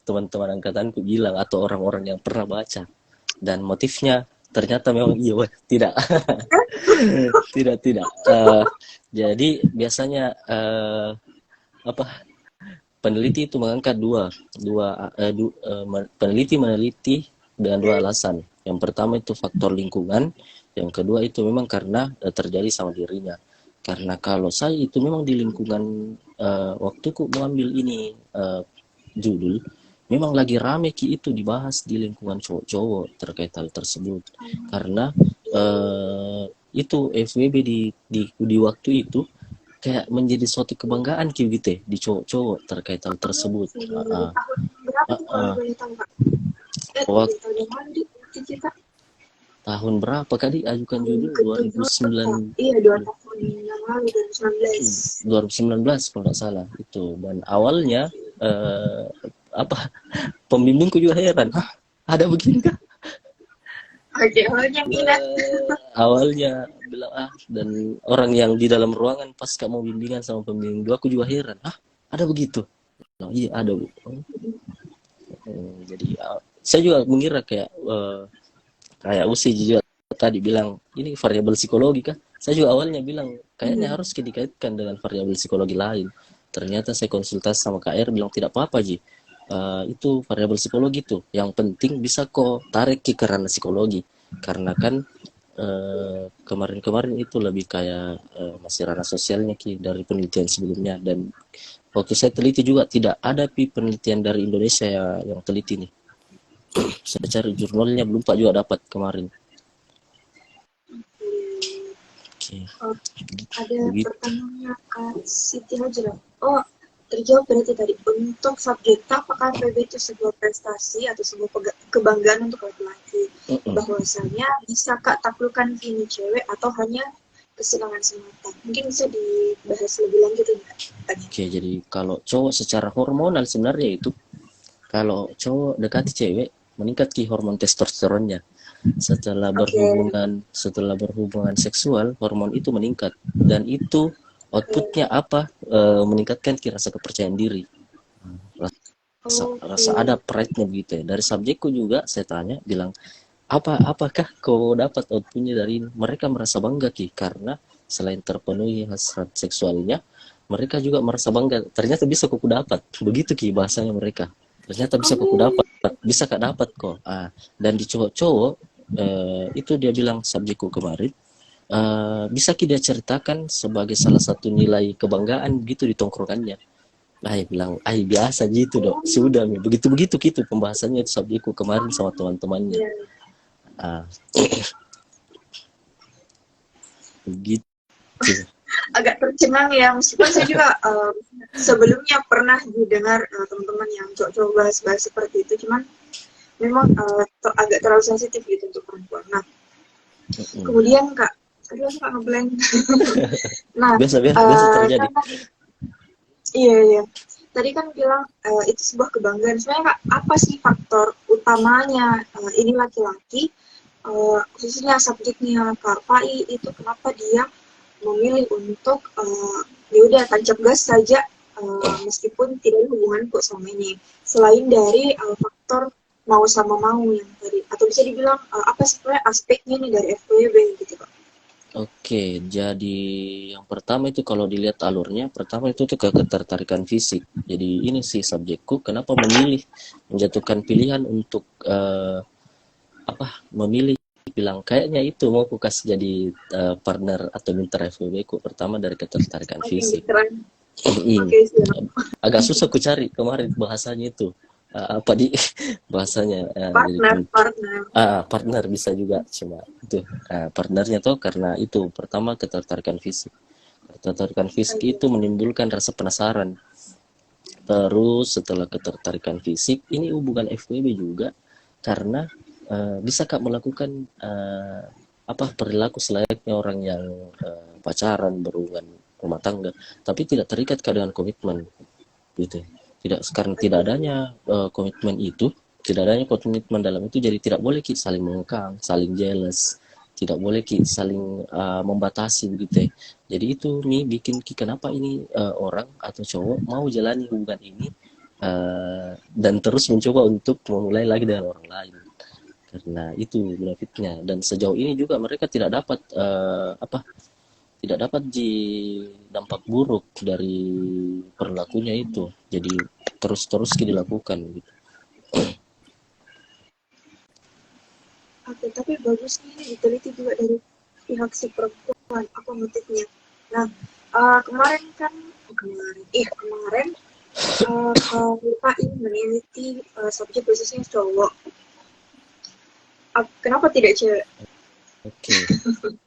teman-teman angkatanku bilang atau orang-orang yang pernah baca. Dan motifnya ternyata memang iya, tidak. tidak. Jadi biasanya peneliti itu mengangkat peneliti meneliti dengan dua alasan. Yang pertama itu faktor lingkungan, yang kedua itu memang karena terjadi sama dirinya. Karena kalau saya itu memang di lingkungan waktuku mengambil ini judul, memang lagi rame Ki itu dibahas di lingkungan cowok-cowok terkait hal tersebut. Karena itu FWB di waktu itu kayak menjadi suatu kebanggaan Ki gitu di cowok-cowok terkait hal tersebut. Tahun berapa kali ajukan judul? 2009. Iya, 2 tahun yang lalu, 2019 kalau nggak salah itu. Dan awalnya pembimbingku juga heran, ada begini kah? Oke, awalnya minat. Awalnya bilang dan orang yang di dalam ruangan pas kamu bimbingan sama pembimbing aku juga heran, ada begitu? Iya ada Bu. Jadi saya juga mengira kayak Usi juga tadi bilang ini variabel psikologi kah? Saya juga awalnya bilang kayaknya harus dikaitkan dengan variabel psikologi lain. Ternyata saya konsultasi sama KR bilang tidak apa-apa Ji. Itu variabel psikologi tuh. Yang penting bisa kok tarik ke ranah psikologi. Karena kan kemarin-kemarin itu lebih kayak masih ranah sosialnya Ki dari penelitian sebelumnya. Dan waktu saya teliti juga tidak ada penelitian dari Indonesia yang teliti nih. Saya cari jurnalnya belum Pak juga dapat kemarin. Okay. Ada pertanyaannya Kak Siti Hajra. Terjawab berarti tadi. Untuk subjek apakah FWB itu sebuah prestasi atau sebuah kebanggaan untuk laki-laki? Bahwasanya bisa Kak taklukkan ini cewek atau hanya kesenangan semata. Mungkin bisa dibahas lebih lanjut enggak? Oke, jadi kalau cowok secara hormonal sebenarnya itu, kalau cowok dekati cewek, meningkat ki hormon testosteronnya. Oke. Setelah berhubungan seksual, hormon itu meningkat, dan itu outputnya apa? Meningkatkan ki rasa kepercayaan diri, Oke. rasa ada pride-nya begitu ya. Dari subjekku juga saya tanya, bilang apakah kau dapat outputnya dari ini? Mereka merasa bangga ki, karena selain terpenuhi hasrat seksualnya, mereka juga merasa bangga. Ternyata bisa kuku dapat, begitu ki bahasanya mereka. Ternyata bisa kuku Oh, dapat, bisa kak dapat kok. Dan di cowok-cowok itu dia bilang subjekku kemarin, bisa ki dia ceritakan sebagai salah satu nilai kebanggaan gitu di tongkrongannya. Nah, dia bilang, biasa gitu dok. oh, Sudah, begitu-begitu gitu pembahasannya itu subjekku kemarin sama teman-temannya. iya. Ah, begitu. Agak tercengang ya, meskipun saya juga sebelumnya pernah didengar teman-teman yang cowok-cowok bahas-bahas seperti itu, cuman memang agak terlalu sensitif gitu untuk perempuan. Nah, kemudian Kak, aduh aku Kak ngeblank. Nah, Biasa terjadi. kan tadi, iya. Tadi kan bilang itu sebuah kebanggaan. Sebenarnya Kak, apa sih faktor utamanya ini laki-laki, khususnya subjeknya Kak Pai itu kenapa dia memilih untuk ya udah tancap gas saja meskipun tidak ada hubungan kok sama ini. Selain dari faktor mau sama mau yang tadi, atau bisa dibilang apa sebenarnya aspeknya nih dari FWB gitu Kak? Oke, jadi yang pertama itu kalau dilihat alurnya, pertama itu tuh ketertarikan fisik. Jadi ini sih subjekku, kenapa memilih menjatuhkan pilihan untuk memilih, bilang kayaknya itu mau aku kasih jadi partner atau mitra FWB ku. Pertama dari ketertarikan Oke, fisik. keren. Oke, siap. Agak susah ku cari kemarin bahasanya itu. Apa di bahasanya, jadi Partner. partner bisa juga, cuma itu partnernya tuh karena itu pertama ketertarikan fisik. Ketertarikan fisik Oke. itu menimbulkan rasa penasaran. Terus setelah ketertarikan fisik, ini hubungan FWB juga, karena bisa kak melakukan perilaku selayaknya orang yang pacaran, berhubungan rumah tangga, tapi tidak terikat kak dengan komitmen gitu. Tidak, karena tidak adanya komitmen itu, tidak adanya komitmen dalam itu, jadi tidak boleh kita saling mengekang, saling jealous, tidak boleh kita saling membatasi begitu ya. Jadi itu nih bikin kenapa ini orang atau cowok mau jalani hubungan ini dan terus mencoba untuk memulai lagi dengan orang lain, karena itu benefitnya. Dan sejauh ini juga mereka tidak dapat tidak dapat di dampak buruk dari perilakunya itu, jadi terus dilakukan gitu. Oke, tapi bagus nih ini diteliti juga dari pihak si perempuan apa motifnya. Nah, kemarin Kak ini meneliti subjek khususnya cowok. Kenapa tidak cewek? Oke,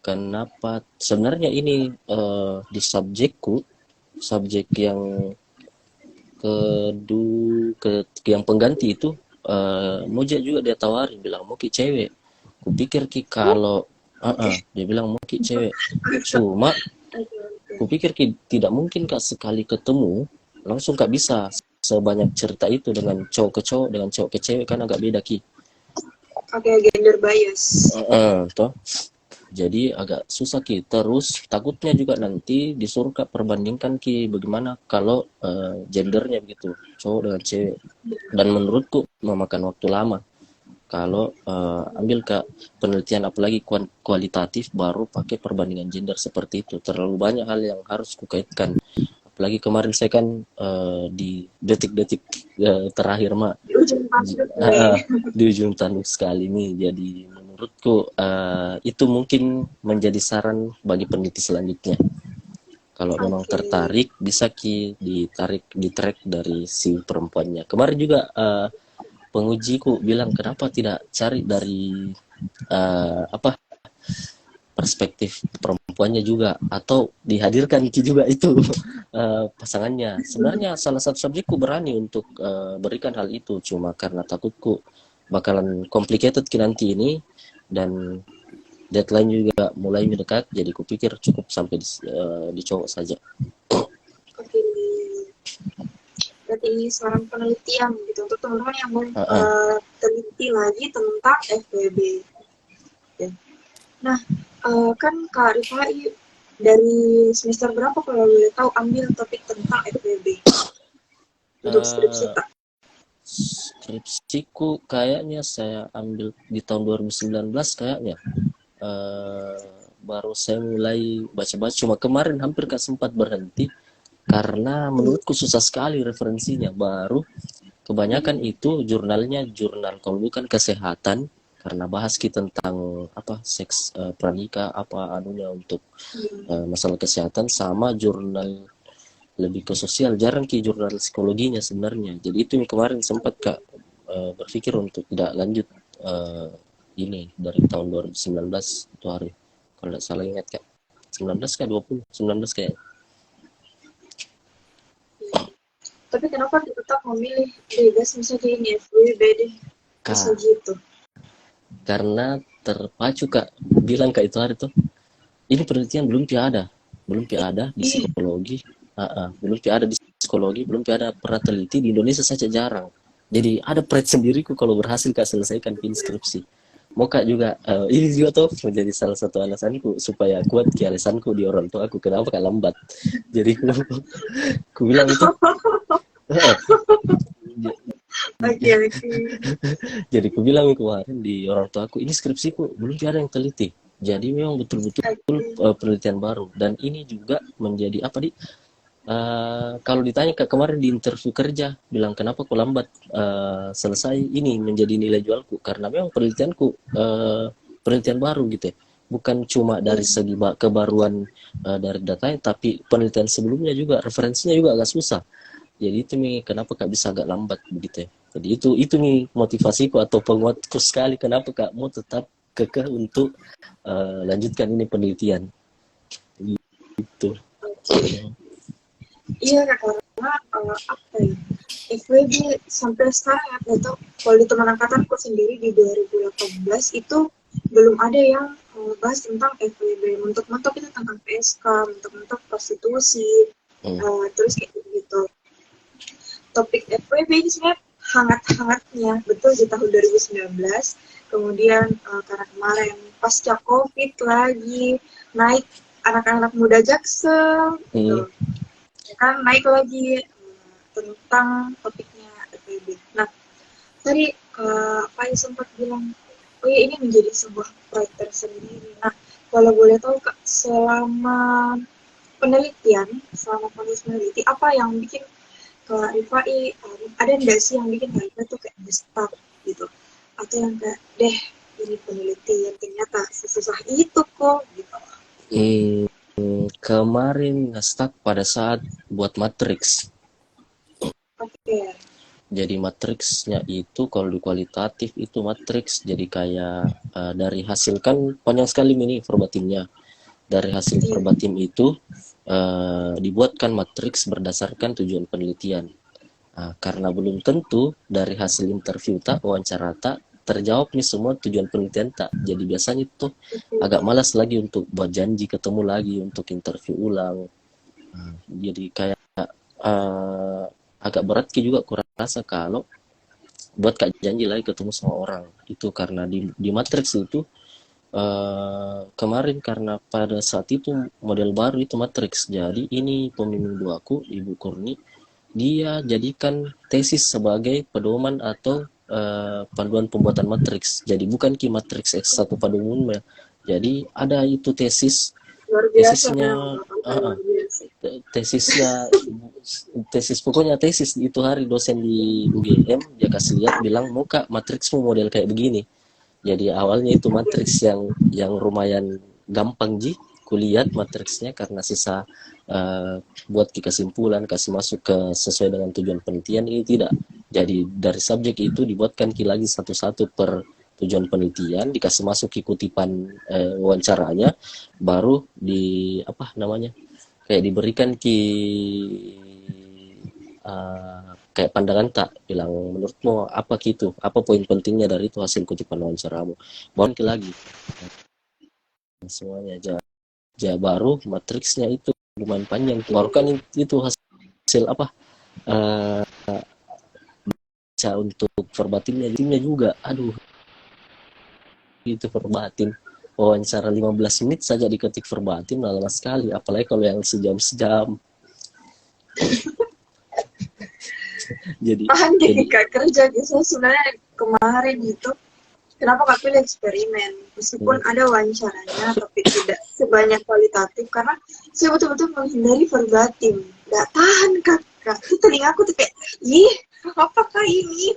kenapa sebenarnya ini di subjek yang yang pengganti itu, Moja juga dia tawarin, bilang mau ki cewek. Kupikir ki kalau dia bilang mau ki cewek, cuma kupikir ki tidak mungkin kak sekali ketemu langsung kak bisa sebanyak cerita itu dengan cowok ke cowok, dengan cowok ke cewek, kan agak beda ki. Oke, gender bias. Toh jadi agak susah ki. Terus takutnya juga nanti disuruh kak perbandingkan ki bagaimana kalau gendernya begitu, cowok dengan cewek, dan menurutku memakan waktu lama kalau ambil kak penelitian apalagi kualitatif baru pakai perbandingan gender seperti itu. Terlalu banyak hal yang harus kukaitkan, apalagi kemarin saya kan di detik-detik terakhir Di ujung tanduk di ujung tanduk sekali nih. Jadi menurutku itu mungkin menjadi saran bagi peneliti selanjutnya. Kalau memang tertarik, bisa ditarik di track dari si perempuannya. Kemarin juga pengujiku bilang kenapa tidak cari dari perspektif perempuannya juga, atau dihadirkan juga itu pasangannya. Sebenarnya salah satu subjekku berani untuk berikan hal itu, cuma karena takutku bakalan complicated nanti ini, dan deadline juga mulai mendekat, jadi kupikir cukup sampai di cowok saja. Oke, berarti ini seorang penelitian gitu untuk teman-teman yang mau teliti lagi tentang FWB. Oke. Nah, kan Kak Rifai dari semester berapa kalau boleh tahu ambil topik tentang FWB untuk skripsi tak? Skripsiku kayaknya saya ambil di tahun 2019 kayaknya. Baru saya mulai baca-baca, cuma kemarin hampir gak sempat berhenti karena menurutku susah sekali referensinya. Baru kebanyakan itu jurnalnya jurnal kalau bukan kesehatan, karena bahas kita tentang apa seks pranikah apa anunya untuk masalah kesehatan, sama jurnal lebih ke sosial, jarang ki jurnal psikologinya sebenarnya. Jadi itu yang kemarin sempat Kak berpikir untuk tidak lanjut ini dari tahun 2019 itu hari, kalau tidak salah ingat Kak, 19 kah 20 19 kayak. Tapi kenapa tetap memilih bebas misalnya ini FWB deh bisa gitu? Karena terpacu Kak, bilang Kak itu hari tuh ini penelitian belum ada di psikologi, belum ada di psikologi, belum ada pernah teliti di Indonesia saja jarang. Jadi ada pride sendiriku kalau berhasil Kak selesaikan skripsi. Mau Kak juga ini juga tuh menjadi salah satu alasanku supaya kuat ke alasanku di orang tua aku kenapa Kak lambat. Jadi aku bilang itu. Jadi aku bilang kemarin di orang tua aku, ini skripsiku belum ada yang teliti. Jadi memang betul-betul penelitian baru, dan ini juga menjadi apa kalau ditanya kemarin di interview kerja, bilang kenapa kok lambat selesai, ini menjadi nilai jualku karena memang penelitianku penelitian baru gitu ya. Bukan cuma dari segi kebaruan dari datanya, tapi penelitian sebelumnya juga referensinya juga agak susah. Jadi itu nih kenapa Kak bisa agak lambat begitu ya. Jadi itu nih motivasiku atau penguatku sekali kenapa Kak mau tetap kekeh untuk lanjutkan ini penelitian. Gitu. Iya, karena apa ya, FWB sampai sekarang ya, atau kalau di teman angkatanku sendiri di 2018 itu belum ada yang bahas tentang FWB. Mentok-mentok itu tentang PSK, mentok-mentok prostitusi, terus kayak gitu. Topik FWB ini sebenarnya hangat-hangatnya betul di tahun 2019. Kemudian karena kemarin pasca COVID lagi naik anak-anak muda Jaksel, gitu. Kan naik lagi tentang topiknya FWB. Nah, tadi Pak sempat bilang, oh ya ini menjadi sebuah proyek tersendiri. Nah, kalau boleh tahu Kak, selama proses meneliti, apa yang bikin Kak Rifai, ada nggak sih yang bikin Kak Rifai tuh kayak stuck gitu? Atau yang kayak, deh, ini penelitian ternyata sesusah itu kok, gitu. Kemarin nge-stuck pada saat buat matriks. Oke. Jadi matriksnya itu kalau di kualitatif itu matriks jadi kayak dari hasil, kan panjang sekali ini verbatimnya. Dari hasil verbatim itu dibuatkan matriks berdasarkan tujuan penelitian. Karena belum tentu dari hasil interview tak, wawancara tak, terjawab nih semua tujuan penelitian tak. Jadi biasanya itu agak malas lagi untuk buat janji ketemu lagi untuk interview ulang. Jadi kayak agak berat juga kurang rasa kalau buat Kak janji lagi ketemu sama orang itu, karena di matriks itu kemarin karena pada saat itu model baru itu matriks. Jadi ini pembimbing duaku Ibu Kurni, dia jadikan tesis sebagai pedoman atau panduan pembuatan matriks. Jadi bukan ki matriks X1 pada umumnya. Jadi ada itu tesis, tesis pokoknya tesis itu hari dosen di UGM dia kasih lihat, bilang mau Kak matriksmu model kayak begini. Jadi awalnya itu matriks yang lumayan gampang kulihat matriksnya, karena sisa buat kesimpulan kasih masuk ke sesuai dengan tujuan penelitian ini tidak. Jadi dari subjek itu dibuatkan lagi satu-satu per tujuan penelitian, dikasih masuk kutipan wawancaranya, baru di apa namanya kayak diberikan kayak pandangan tak, bilang menurutmu apa gitu, apa poin pentingnya dari itu hasil kutipan wawancaramu, baru lagi. semuanya aja. Baru matriksnya itu lumayan panjang, baru kan itu hasil apa, eh untuk verbatimnya timnya juga, aduh itu verbatim wawancara 15 menit saja diketik verbatim lama sekali, apalagi kalau yang sejam jadi Tahan deh jadi Kak kerja gitu. Sebenarnya kemarin itu kenapa Kak pilih eksperimen? Meskipun ada wawancaranya, tapi tidak sebanyak kualitatif karena saya betul-betul menghindari verbatim. Gak tahan Kak. Itu telingaku tuh kayak, ih, apakah ini?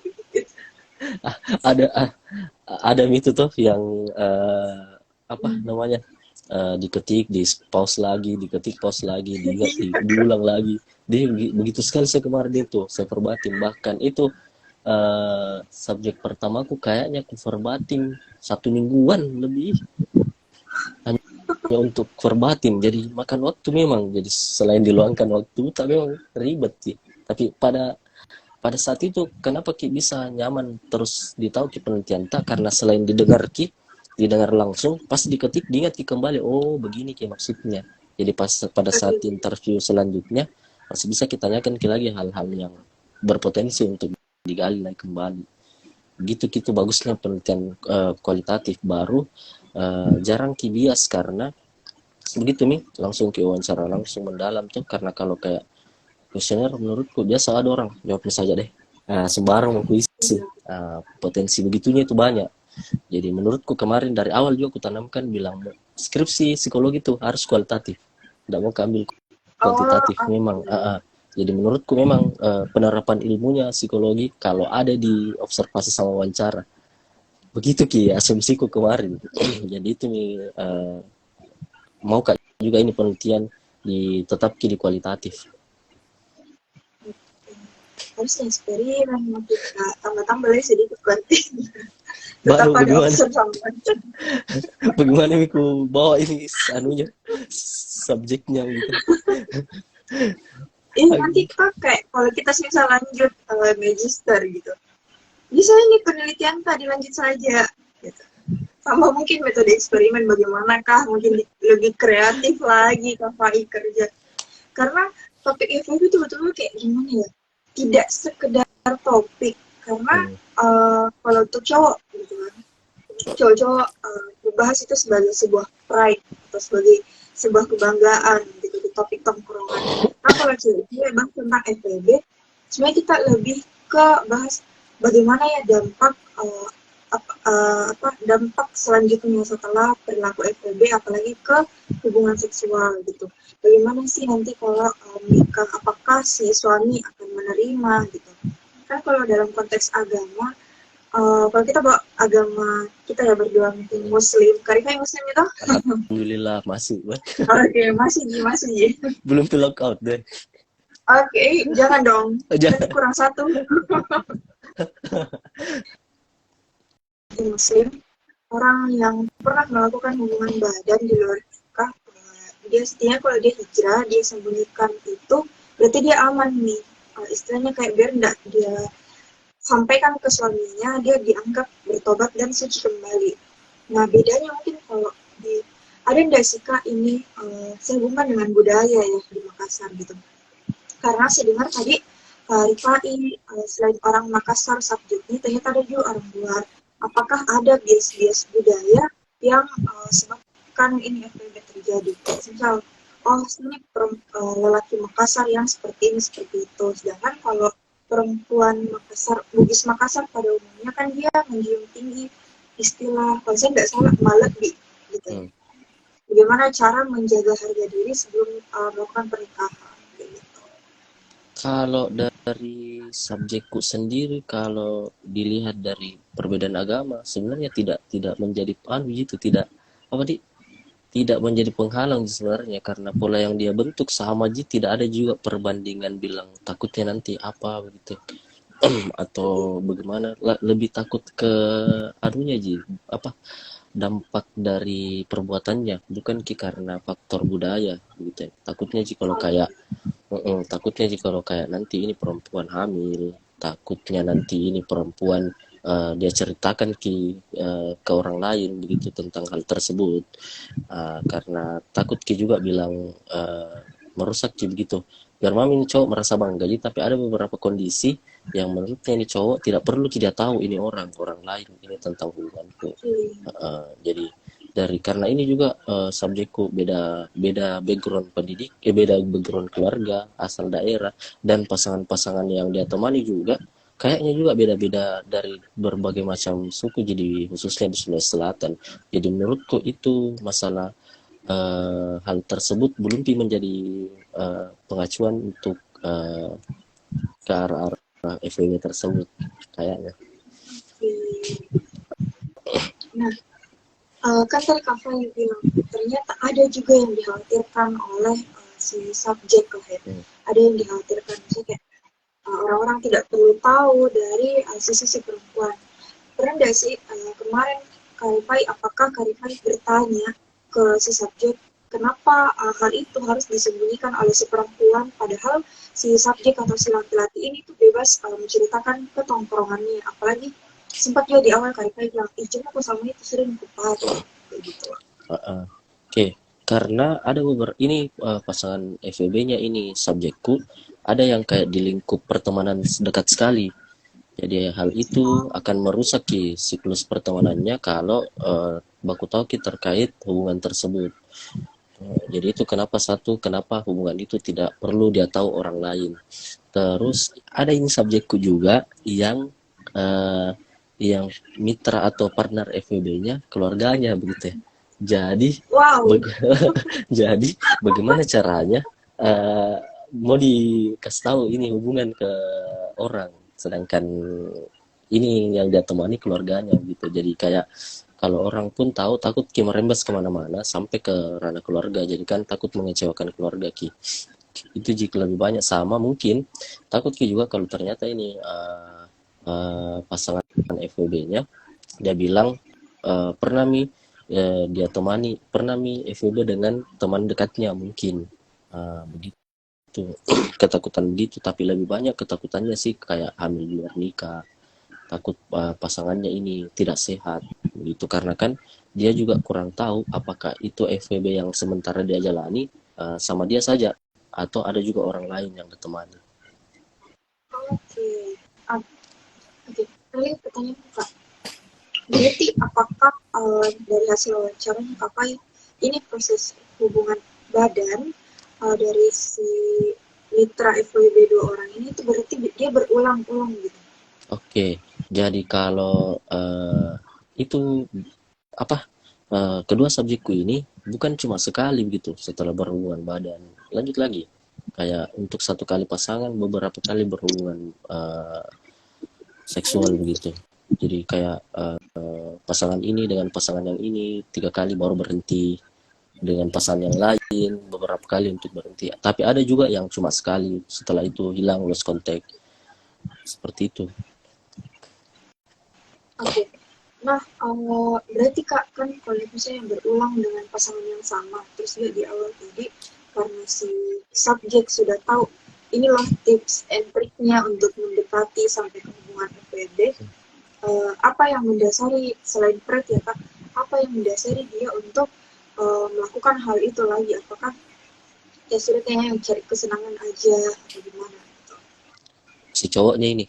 ada ada itu tuh yang apa namanya, diketik di pause lagi, diketik pause lagi, diingat diulang lagi. Dia begitu sekali saya kemarin itu saya verbatim, bahkan itu subjek pertamaku kayaknya aku verbatim 1 mingguan lebih hanya untuk verbatim, jadi makan waktu memang, jadi selain diluangkan waktu tapi memang ribet sih. Tapi pada saat itu kenapa Ki bisa nyaman terus ditahu Ki penelitian tak, karena selain didengar langsung, pas diketik diingat Ki kembali, oh begini Ki maksudnya. Jadi pada saat interview selanjutnya masih bisa kita tanyakan Ki lagi hal-hal yang berpotensi untuk digali lagi kembali. Gitu bagusnya penelitian kualitatif. Baru jarang Ki bias, karena begitu nih langsung Ki wawancara langsung mendalam tuh, karena kalau kayak kuesioner menurutku biasa ada orang jawabnya saja deh, sembarang mau isi, potensi begitunya itu banyak. Jadi menurutku kemarin dari awal juga aku tanamkan bilang skripsi psikologi itu harus kualitatif, tidak mau ambil kuantitatif memang. Jadi menurutku memang penerapan ilmunya psikologi kalau ada di observasi sama wawancara, begitu Ki asumsiku kemarin. Jadi itu mau Kak juga ini penelitian tetap Ki di kualitatif. Harusnya eksperimen kita tambah-tambah lagi sedikit kuanti. Tetap Baru ada bagaimana observasi. bagaimana Miku bawa ini anunya subjeknya gitu. Nanti pakai kalau kita misal lanjut magister gitu. Bisa ini penelitian Kak dilanjut saja gitu. Sama mungkin metode eksperimen bagaimanakah, mungkin lebih kreatif lagi KFI kerja. Karena topik FIV itu betul-betul kayak gimana ya, tidak sekedar topik. Karena kalau untuk cowok gitu kan, cowok-cowok membahas itu sebagai sebuah pride atau sebagai sebuah kebanggaan gitu di topik tongkrongan. Nah kalau cewek bahas tentang FWB, sebenarnya kita lebih ke bahas bagaimana ya dampak dampak selanjutnya setelah perilaku FWB, apalagi ke hubungan seksual gitu. Bagaimana sih nanti kalau menikah, apakah si suami akan menerima gitu. Kan kalau dalam konteks agama, kalau kita bawa agama kita ya berdua mungkin Muslim, Karifai Muslim itu? Alhamdulillah masih. Oke, masih. Belum to lock out deh. Oke, jangan dong. Jangan. Nanti kurang satu. Muslim, orang yang pernah melakukan hubungan badan di luar nikah, dia setidaknya kalau dia hijrah, dia sembunyikan itu, berarti dia aman nih. Istilahnya kayak biar enggak dia sampaikan ke suaminya, dia dianggap bertobat dan suci kembali. Nah, bedanya mungkin kalau ada enggak sih Kak ini sehubungan dengan budaya ya di Makassar gitu. Karena saya dengar tadi Rifai selain orang Makassar subjeknya, ternyata ada juga orang luar. Apakah ada bias-bias budaya yang sebabkan ini FWB terjadi? Misal, ini lelaki Makassar yang seperti ini, seperti itu. Sedangkan kalau perempuan Makassar, Bugis Makassar pada umumnya kan dia menjunjung tinggi istilah, kalau saya nggak salah, malebi gitu. Bagaimana cara menjaga harga diri sebelum melakukan pernikahan? Gitu. Kalau dari subjekku sendiri, kalau dilihat dari perbedaan agama, sebenarnya tidak menjadi gitu, tidak menjadi penghalang sebenarnya, karena pola yang dia bentuk sama aja, tidak ada juga perbandingan bilang takutnya nanti apa begitu atau bagaimana, lebih takut ke anunya ji apa dampak dari perbuatannya, bukan karena faktor budaya gitu ya. Takutnya sih kalau kayak takutnya sih kalau kayak nanti ini perempuan hamil, takutnya nanti ini perempuan dia ceritakan ke orang lain begitu tentang hal tersebut. Karena takut Ki juga bilang merusak Ki begitu. Biar mami ini cowok merasa bangga, jadi tapi ada beberapa kondisi yang menurutnya ini cowok tidak perlu dia tahu ini orang lain ini tentang hubunganku. Jadi karena ini juga subjekku beda background pendidik, beda background keluarga, asal daerah, dan pasangan-pasangan yang dia temani juga kayaknya juga beda-beda dari berbagai macam suku, jadi khususnya di Sulawesi Selatan. Jadi menurutku itu masalah hal tersebut belum menjadi pengacuan untuk ke arah FWB tersebut kayaknya. Nah, kan tadi Kak Fai bilang ternyata ada juga yang dikhawatirkan oleh si subjek lah ya. Ada yang dikhawatirkan misalnya kayak orang-orang tidak perlu tahu dari sisi si perempuan. Pernah nggak sih kemarin Karifai, apakah Karifai bertanya ke si subjek kenapa hal itu harus disembunyikan oleh si perempuan, padahal si subjek atau si laki-laki ini tuh bebas menceritakan ke tongkrongannya, apalagi sempat juga di awal Karifai bilang, cuma aku sama itu sering kupat gitu. Oke. Karena ada beberapa ini pasangan FWB-nya ini subjekku, ada yang kayak di lingkup pertemanan dekat sekali. Jadi hal itu akan merusak siklus pertemanannya kalau baku tahu terkait hubungan tersebut. Jadi itu kenapa hubungan itu tidak perlu dia tahu orang lain. Terus ada ini subjekku juga yang mitra atau partner FWB-nya keluarganya begitu ya. Jadi jadi bagaimana caranya mau dikasih tahu ini hubungan ke orang, sedangkan ini yang dia temani keluarganya gitu. Jadi kayak kalau orang pun tahu takut merembes kemana-mana sampai ke ranah keluarga, jadi kan takut mengecewakan keluarga itu jika lebih banyak. Sama mungkin takut juga kalau ternyata ini pasangan FWB-nya dia bilang pernah dia temani FWB dengan teman dekatnya mungkin begitu. Ketakutan begitu, tapi lebih banyak ketakutannya sih kayak hamil di luar nikah, takut pasangannya ini tidak sehat begitu, karena kan dia juga kurang tahu apakah itu FWB yang sementara dia jalani sama dia saja atau ada juga orang lain yang ditemani. Oke. Kali pertanyaan Kak. Berarti apakah dari hasil wawancaranya Kakak ini proses hubungan badan dari si mitra FWB 2 orang ini itu berarti dia berulang-ulang gitu? Oke, jadi kalau itu kedua subjekku ini bukan cuma sekali begitu setelah berhubungan badan, lanjut lagi kayak untuk satu kali pasangan beberapa kali berhubungan seksual begitu. Jadi kayak pasangan ini dengan pasangan yang ini 3 kali baru berhenti, dengan pasangan yang lain beberapa kali untuk berhenti. Tapi ada juga yang cuma sekali, setelah itu hilang, lost contact, seperti itu. Oke. Nah, berarti Kak kan kalau misalnya yang berulang dengan pasangan yang sama, terus juga di awal tadi karena si subjek sudah tahu inilah tips and triknya untuk mendekati sampai ke hubungan FWB, apa yang mendasari selain pret ya Kak, apa yang mendasari dia untuk melakukan hal itu lagi? Apakah ya sudah kayaknya yang cari kesenangan aja atau gimana? Si cowoknya ini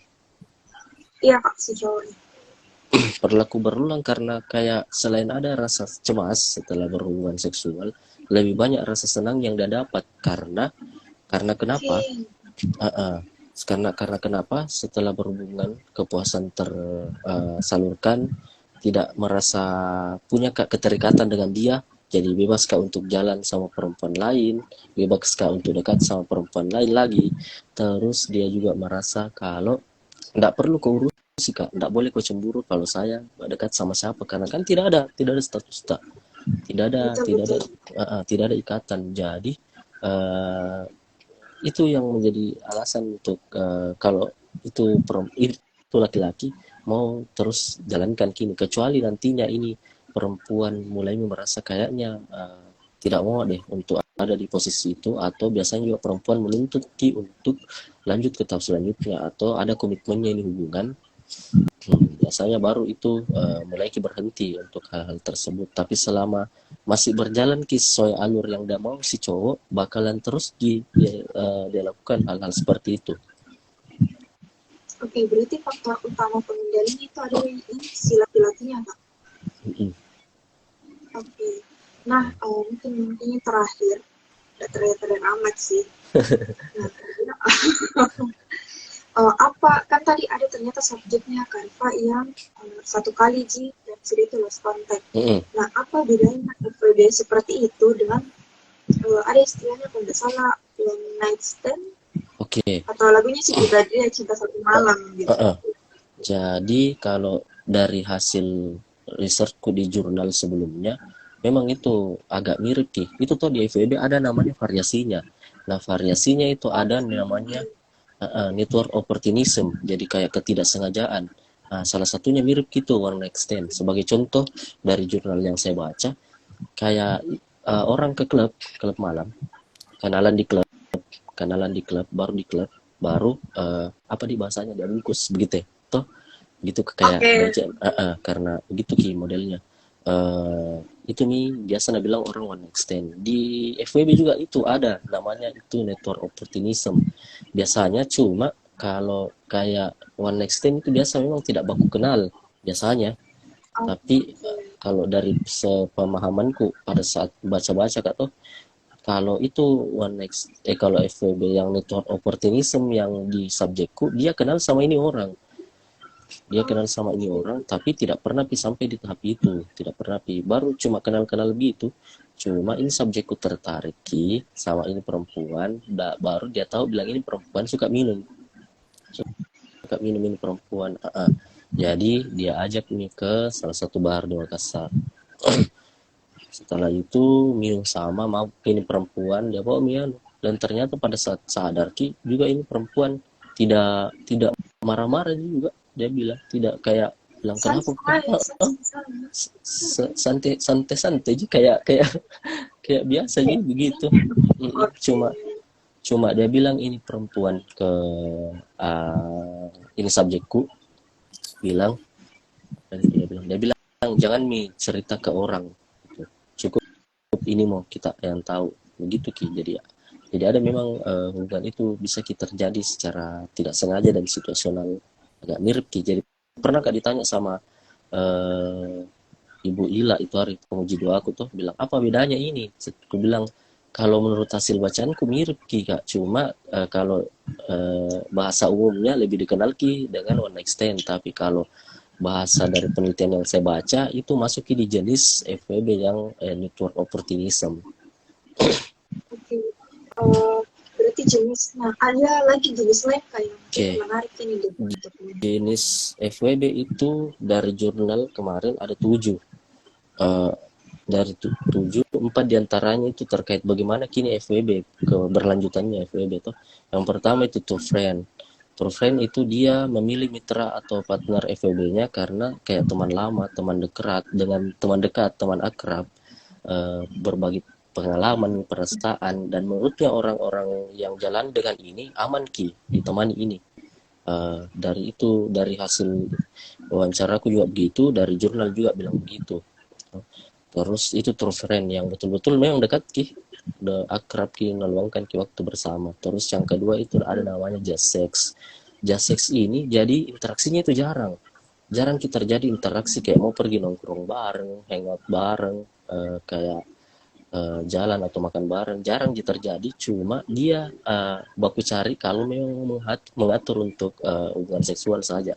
Iya Kak, si cowoknya. berlaku berulang karena kayak selain ada rasa cemas setelah berhubungan seksual, lebih banyak rasa senang yang dia dapat karena kenapa? Karena kenapa setelah berhubungan kepuasan tersalurkan, tidak merasa punya keterikatan dengan dia, jadi bebas Kak untuk jalan sama perempuan lain, bebas Kak untuk dekat sama perempuan lain lagi. Terus dia juga merasa kalau tidak perlu keurus sih Kak, tidak boleh kau cemburu kalau saya dekat sama siapa, karena kan tidak ada status tak, tidak ada ikatan. Jadi itu yang menjadi alasan untuk kalau itu laki-laki mau terus jalankan kini, kecuali nantinya ini perempuan mulai merasa kayaknya tidak mau deh untuk ada di posisi itu, atau biasanya juga perempuan menuntut untuk lanjut ke tahap selanjutnya atau ada komitmennya ini hubungan. Biasanya baru itu mulai berhenti untuk hal-hal tersebut. Tapi selama masih berjalan sesuai alur yang dia mau si cowok, bakalan terus dia lakukan hal-hal seperti itu. Oke, berarti faktor utama pengendalinya itu adalah ini si laki-lakinya, Kak? Oke. Nah, mungkin ini terakhir. Tidak terakhir amat sih. Nah, apa, kan tadi ada ternyata subjeknya Karva yang satu kali dan sudah itu lost contact. Nah, apa bedanya FWB seperti itu dengan ada istilahnya kalau tidak salah one night stand? Atau lagunya sih juga dia cinta satu malam gitu. Jadi kalau dari hasil risetku di jurnal sebelumnya, memang itu agak mirip sih. Itu tuh di FWB ada namanya variasinya. Nah, variasinya itu ada namanya network opportunism. Jadi kayak ketidaksengajaan. Nah, salah satunya mirip gitu one night stand. Sebagai contoh dari jurnal yang saya baca, kayak orang ke klub malam, kenalan di klub, baru apa di bahasanya diabungkus begitu ya. Toh gitu kayak karena begitu ki modelnya. Itu nih biasa bilang orang one night stand. Di FWB juga itu ada namanya itu network opportunism. Biasanya cuma kalau kayak one night stand itu biasa memang tidak baku kenal biasanya. Tapi kalau dari sepemahamanku pada saat baca-baca Kak toh, kalau itu kalau FWB yang network opportunism yang di subjekku, dia kenal sama ini orang. Tapi tidak pernah sampai di tahap itu, tidak pernah baru cuma kenal gitu. Cuma ini subjekku tertarik sama ini perempuan, baru dia tahu bilang ini perempuan suka minum ini perempuan. Jadi dia ajak ini ke salah satu bar di Makassar. Setelah itu minum sama, mau ini perempuan, dia bawa minum. Dan ternyata pada saat sadar juga ini perempuan tidak marah-marah juga. Dia bilang tidak kayak bilang kenapa santai aja kayak biasa aja begitu. Cuma dia bilang ini perempuan ke ini subjekku bilang, dan dia bilang jangan cerita ke orang, cukup ini mau kita yang tahu begitu ki. Jadi ada memang hubungan itu bisa terjadi secara tidak sengaja dan situasional, agak mirip ki. Jadi pernah Kak ditanya sama Ibu Ila itu hari penguji doa aku tuh bilang apa bedanya ini? Aku bilang kalau menurut hasil bacaanku mirip ki Kak, cuma kalau bahasa umumnya lebih dikenal ki dengan one night stand, tapi kalau bahasa dari penelitian yang saya baca itu masuk di jenis FWB yang network opportunism. Berarti jenis, nah ada lagi jenis lain kayak menarik ini jenis FWB itu dari jurnal kemarin ada 7. Dari 7, 4 diantaranya itu terkait bagaimana kini FWB, keberlanjutannya FWB itu. Yang pertama itu true friend. True friend itu dia memilih mitra atau partner FWB-nya karena kayak teman lama, teman dekat, teman akrab, berbagi pengalaman, perasaan, dan menurutnya orang-orang yang jalan dengan ini aman ki ditemani ini. Dari hasil wawancara aku juga begitu, dari jurnal juga bilang begitu. Terus itu true friend yang betul-betul memang dekat ki, udah akrab ki, meluangkan ki waktu bersama. Terus yang kedua itu ada namanya just sex. Just sex ini jadi interaksinya itu jarang kita terjadi interaksi kayak mau pergi nongkrong bareng, hangout bareng, kayak jalan atau makan bareng, jarang terjadi. Cuma dia baku cari kalau memang mengatur untuk hubungan seksual saja.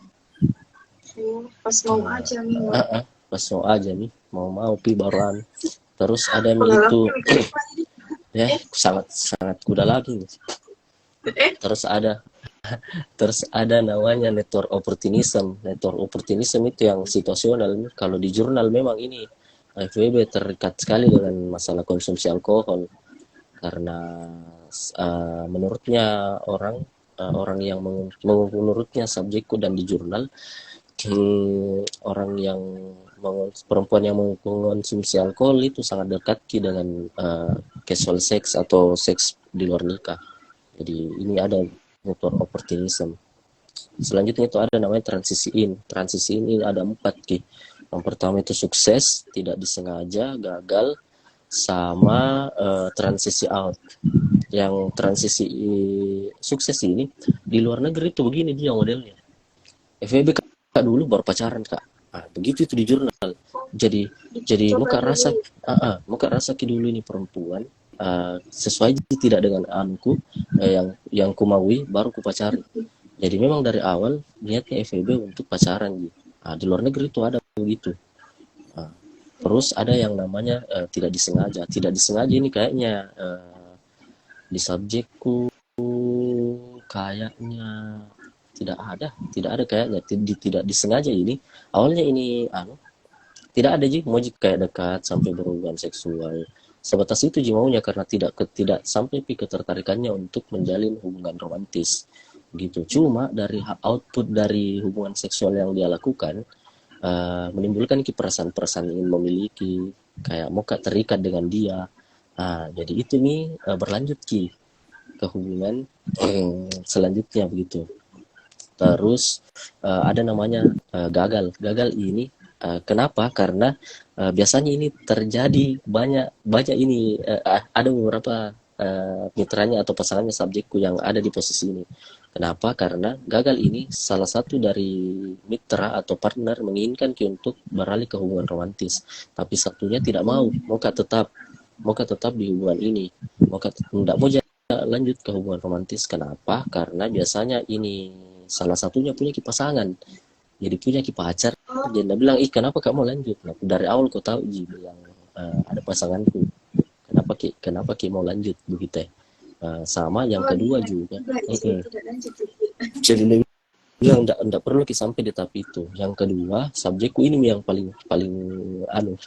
Pas mau aja nih. Pas mau aja nih, mau pi baruan. Terus ada itu ya sangat kuda lagi. Terus ada namanya network opportunism. Network opportunism itu yang situasional. Kalau di jurnal memang ini FWB terikat sekali dengan masalah konsumsi alkohol karena menurutnya orang yang menurutnya subjekku dan di jurnal perempuan yang mengkonsumsi alkohol itu sangat dekat dengan casual sex atau seks di luar nikah. Jadi ini ada network opportunism. Selanjutnya itu ada namanya transisi in. Transisi ini ada 4 Ki. Yang pertama itu sukses, tidak disengaja, gagal, sama transisi out. Yang transisi sukses ini di luar negeri itu begini dia modelnya. FWB kak dulu baru pacaran kak. Ah, begitu itu di jurnal. Jadi muka rasa muka rasa ki dulu ini perempuan sesuai tidak dengan anku yang kumaui baru ku pacari. Jadi memang dari awal niatnya FWB untuk pacaran gitu. Di luar negeri itu ada begitu. Terus ada yang namanya tidak disengaja. Tidak disengaja ini kayaknya di subjekku kayaknya tidak ada kayaknya tidak disengaja ini. Awalnya ini tidak ada ji mau kayak dekat sampai berhubungan seksual. Sebatas itu ji maunya karena tidak sampai ketertarikannya untuk menjalin hubungan romantis gitu. Cuma dari output dari hubungan seksual yang dia lakukan menimbulkan perasaan-perasaan ingin memiliki, kayak mau terikat dengan dia. Jadi itu nih berlanjut ke hubungan selanjutnya begitu. Terus ada namanya gagal ini kenapa? Karena biasanya ini terjadi banyak ini ada beberapa mitranya atau pasangannya subjekku yang ada di posisi ini. Kenapa? Karena gagal ini salah satu dari mitra atau partner menginginkan untuk beralih ke hubungan romantis, tapi satunya tidak mau tetap di hubungan ini, tidak mau lanjut ke hubungan romantis. Kenapa? Karena biasanya ini salah satunya punya pasangan, jadi punya pacar. Jadi dia bilang, kenapa kamu lanjut? Nah, dari awal kau tahu bilang ada pasanganku. Kenapa mau lanjut begitu ya? Sama yang kedua juga. Jadi dia bilang enggak perlu sampai di tahap itu. Yang kedua, subjekku ini yang paling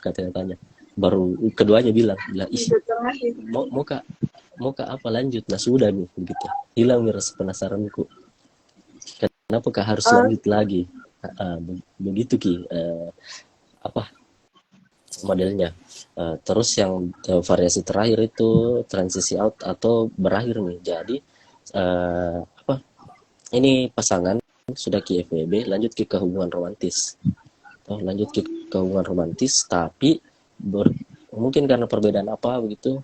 katanya. Baru keduanya bilang mau apa lanjut? Nah sudah nih begitu. Hilang rasa penasaranku. Kenapa harus lanjut lagi? Begitu Ki. Modelnya. Terus yang variasi terakhir itu transisi out atau berakhir nih. Jadi ini pasangan sudah ke FWB lanjut ke hubungan romantis. Hubungan romantis tapi mungkin karena perbedaan apa begitu,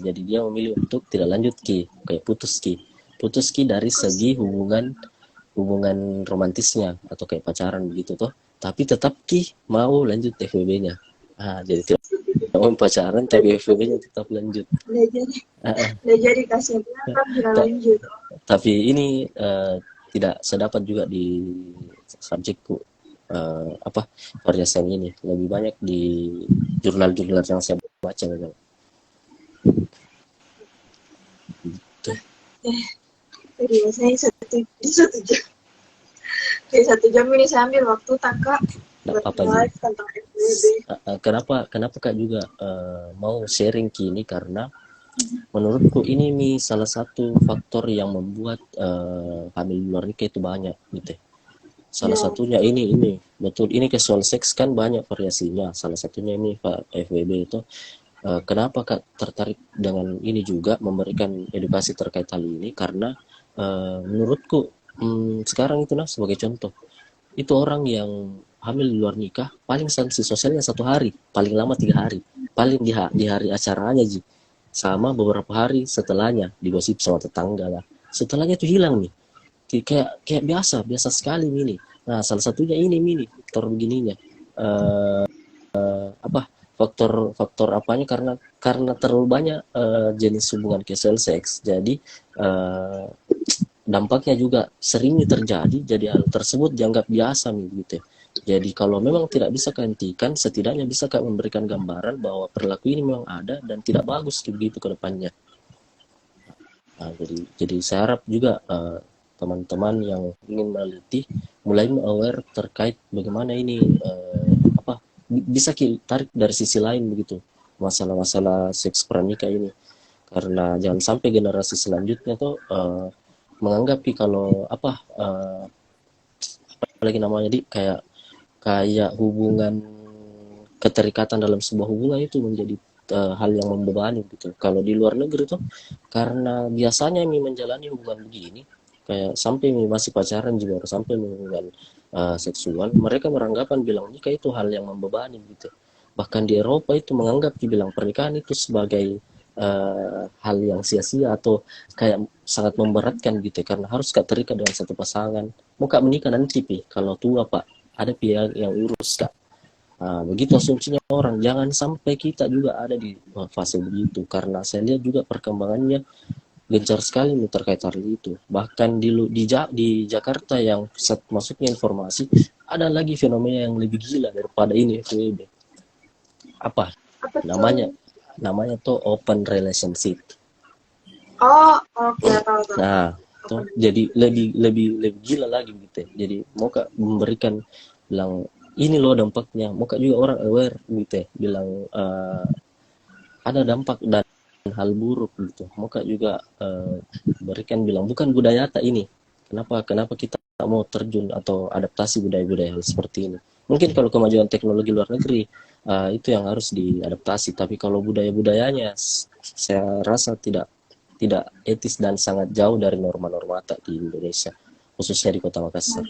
jadi dia memilih untuk tidak lanjut kayak putus dari segi hubungan romantisnya atau kayak pacaran begitu toh, tapi tetap mau lanjut FWB-nya. Jadi tidak mau pacaran tapi FWB-nya tetap lanjut. Nggak jadi kasih lanjut. Tapi ini tidak sedapat juga di subjekku variasinya ini lebih banyak di jurnal-jurnal yang saya baca gitu. Jadi saya satu jam ini saya ambil waktu Kak buat live tentang FWB. Kenapa Kak juga mau sharing kini karena menurutku ini nih salah satu faktor yang membuat hamil di luar nikah itu banyak gitu. Salah satunya ini betul, ini casual seks kan banyak variasinya. Salah satunya ini Pak FWB itu. Kenapa Kak tertarik dengan ini juga memberikan edukasi terkait hal ini? Karena menurutku sekarang itu sebagai contoh, itu orang yang hamil di luar nikah paling sanksi sosialnya 1 hari, paling lama 3 hari, paling di hari acaranya sama beberapa hari setelahnya digosip sama tetangga lah. Setelahnya itu hilang nih. Kayak biasa sekali ini. Nah, salah satunya ini faktor begininya. Faktor apanya karena terlalu banyak jenis hubungan casual sex. Jadi dampaknya juga sering terjadi. Jadi hal tersebut dianggap biasa gitu. Jadi kalau memang tidak bisa hentikan, setidaknya bisa memberikan gambaran bahwa perilaku ini memang ada dan tidak bagus begitu ke depannya. Jadi saya harap juga teman-teman yang ingin meneliti mulai aware terkait bagaimana ini bisa tarik dari sisi lain begitu masalah-masalah seks pranikah ini, karena jangan sampai generasi selanjutnya tuh menganggap kalau apalagi namanya kayak hubungan keterikatan dalam sebuah hubungan itu menjadi hal yang membebani gitu. Kalau di luar negeri tuh karena biasanya menjalani hubungan begini kayak sampai masih pacaran juga sampai hubungan seksual, mereka beranggapan bilang nikah itu hal yang membebani gitu. Bahkan di Eropa itu menganggap dibilang pernikahan itu sebagai hal yang sia-sia atau kayak sangat memberatkan gitu karena harus kak terikat dengan satu pasangan. Mau kak menikah nanti pi kalau tua pak ada pihak yang urus kak. Begitu asumsinya orang, jangan sampai kita juga ada di fase begitu karena saya lihat juga perkembangannya gencar sekali nih terkait hal itu. Bahkan di Jakarta yang pusat masuknya informasi, ada lagi fenomena yang lebih gila daripada ini FWB. Apa Apa namanya? tuh? Namanya tuh open relationship. Oh, oke, tahu. Nah, tuh jadi lebih gila lagi gitu ya. Jadi mau kak memberikan bilang ini loh dampaknya. Mau kak juga orang aware gitu ya, bilang ada dampak dan hal buruk gitu. Mau kak juga berikan bilang bukan budaya tak ini. Kenapa kita tak mau terjun atau adaptasi budaya-budaya hal seperti ini. Mungkin kalau kemajuan teknologi luar negeri itu yang harus diadaptasi. Tapi kalau budaya-budayanya saya rasa tidak etis dan sangat jauh dari norma-norma tak di Indonesia, khususnya di Kota Makassar.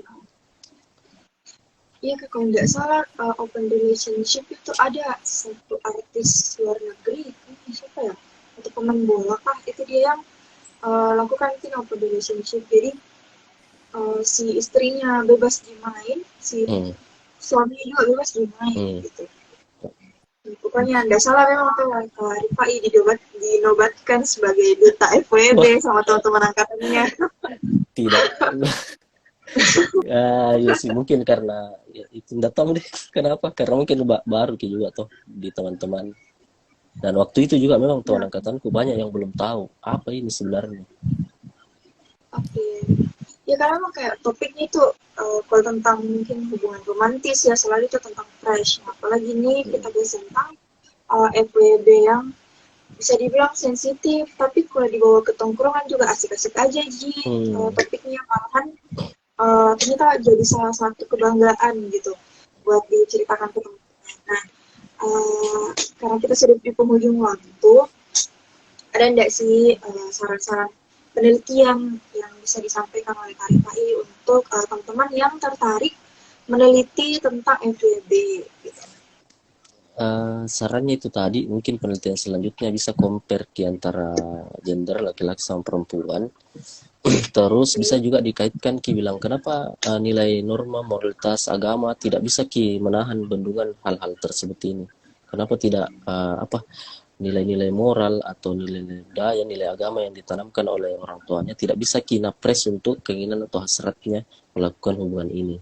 Iya, Kak, kalau nggak salah open relationship itu ada satu artis luar negeri, itu siapa ya? Atau pemain bola kah? Itu dia yang lakukan itu open relationship. Jadi si istrinya bebas dimain, si suaminya juga bebas dimain gitu. Pokoknya nggak salah memang tuh Rifai dinobatkan sebagai duta FWB sama teman-teman angkatannya. Tidak. Ya sih mungkin karena ya, itu nggak tahu deh kenapa, karena mungkin baru juga toh di teman-teman, dan waktu itu juga memang teman angkatanku banyak yang belum tahu apa ini sebenarnya. Oke. Ya karena emang kayak topiknya itu kalau tentang mungkin hubungan romantis ya selalu itu tentang fresh. Apalagi ini kita bahas tentang FWB yang bisa dibilang sensitif, tapi kalau dibawa ke tongkrongan juga asik-asik aja Ji. Topiknya malahan ternyata jadi salah satu kebanggaan gitu buat diceritakan ke teman-teman. Nah, karena kita sudah di penghujung waktu, ada enggak sih saran-saran penelitian yang bisa disampaikan oleh Kak Rifai untuk teman-teman yang tertarik meneliti tentang FWB gitu? Sarannya itu tadi mungkin penelitian selanjutnya bisa compare di antara gender laki-laki sama perempuan. Terus bisa juga dikaitkan Ki bilang kenapa nilai norma moralitas agama tidak bisa Ki menahan bendungan hal-hal tersebut ini. Kenapa tidak nilai-nilai moral atau nilai-nilai budaya, nilai agama yang ditanamkan oleh orang tuanya tidak bisa Ki napres untuk keinginan atau hasratnya melakukan hubungan ini.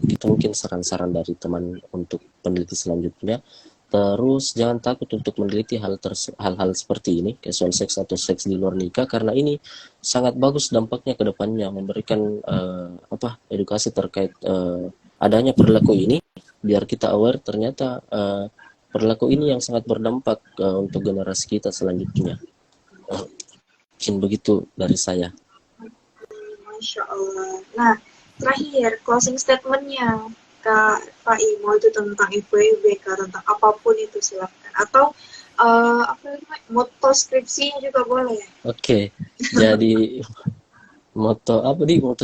Itu mungkin saran-saran dari teman untuk peneliti selanjutnya. Terus jangan takut untuk meneliti hal-hal seperti ini, casual seks atau seks di luar nikah, karena ini sangat bagus dampaknya ke depannya, memberikan edukasi terkait adanya perilaku ini, biar kita aware ternyata perilaku ini yang sangat berdampak untuk generasi kita selanjutnya. Mungkin begitu dari saya. Masya Allah. Nah, terakhir closing statementnya Kak Fai, mau itu tentang FWB, tentang apapun itu silakan. Atau moto skripsinya juga boleh. Oke. Jadi moto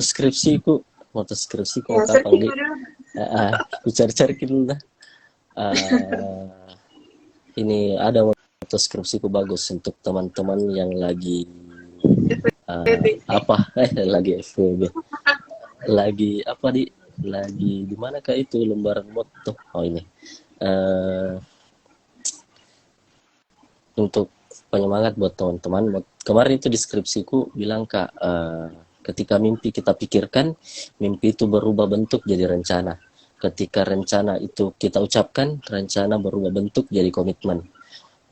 skripsiku Ya, apa searching nih? dulu. Aku cari-cari dulu lah. Ini ada moto skripsiku bagus untuk teman-teman yang lagi lagi FWB. Lagi di manakah itu lembaran moto? Oh ini. Untuk penyemangat buat teman-teman. Kemarin itu deskripsiku bilang Kak, ketika mimpi kita pikirkan, mimpi itu berubah bentuk jadi rencana. Ketika rencana itu kita ucapkan, rencana berubah bentuk jadi komitmen.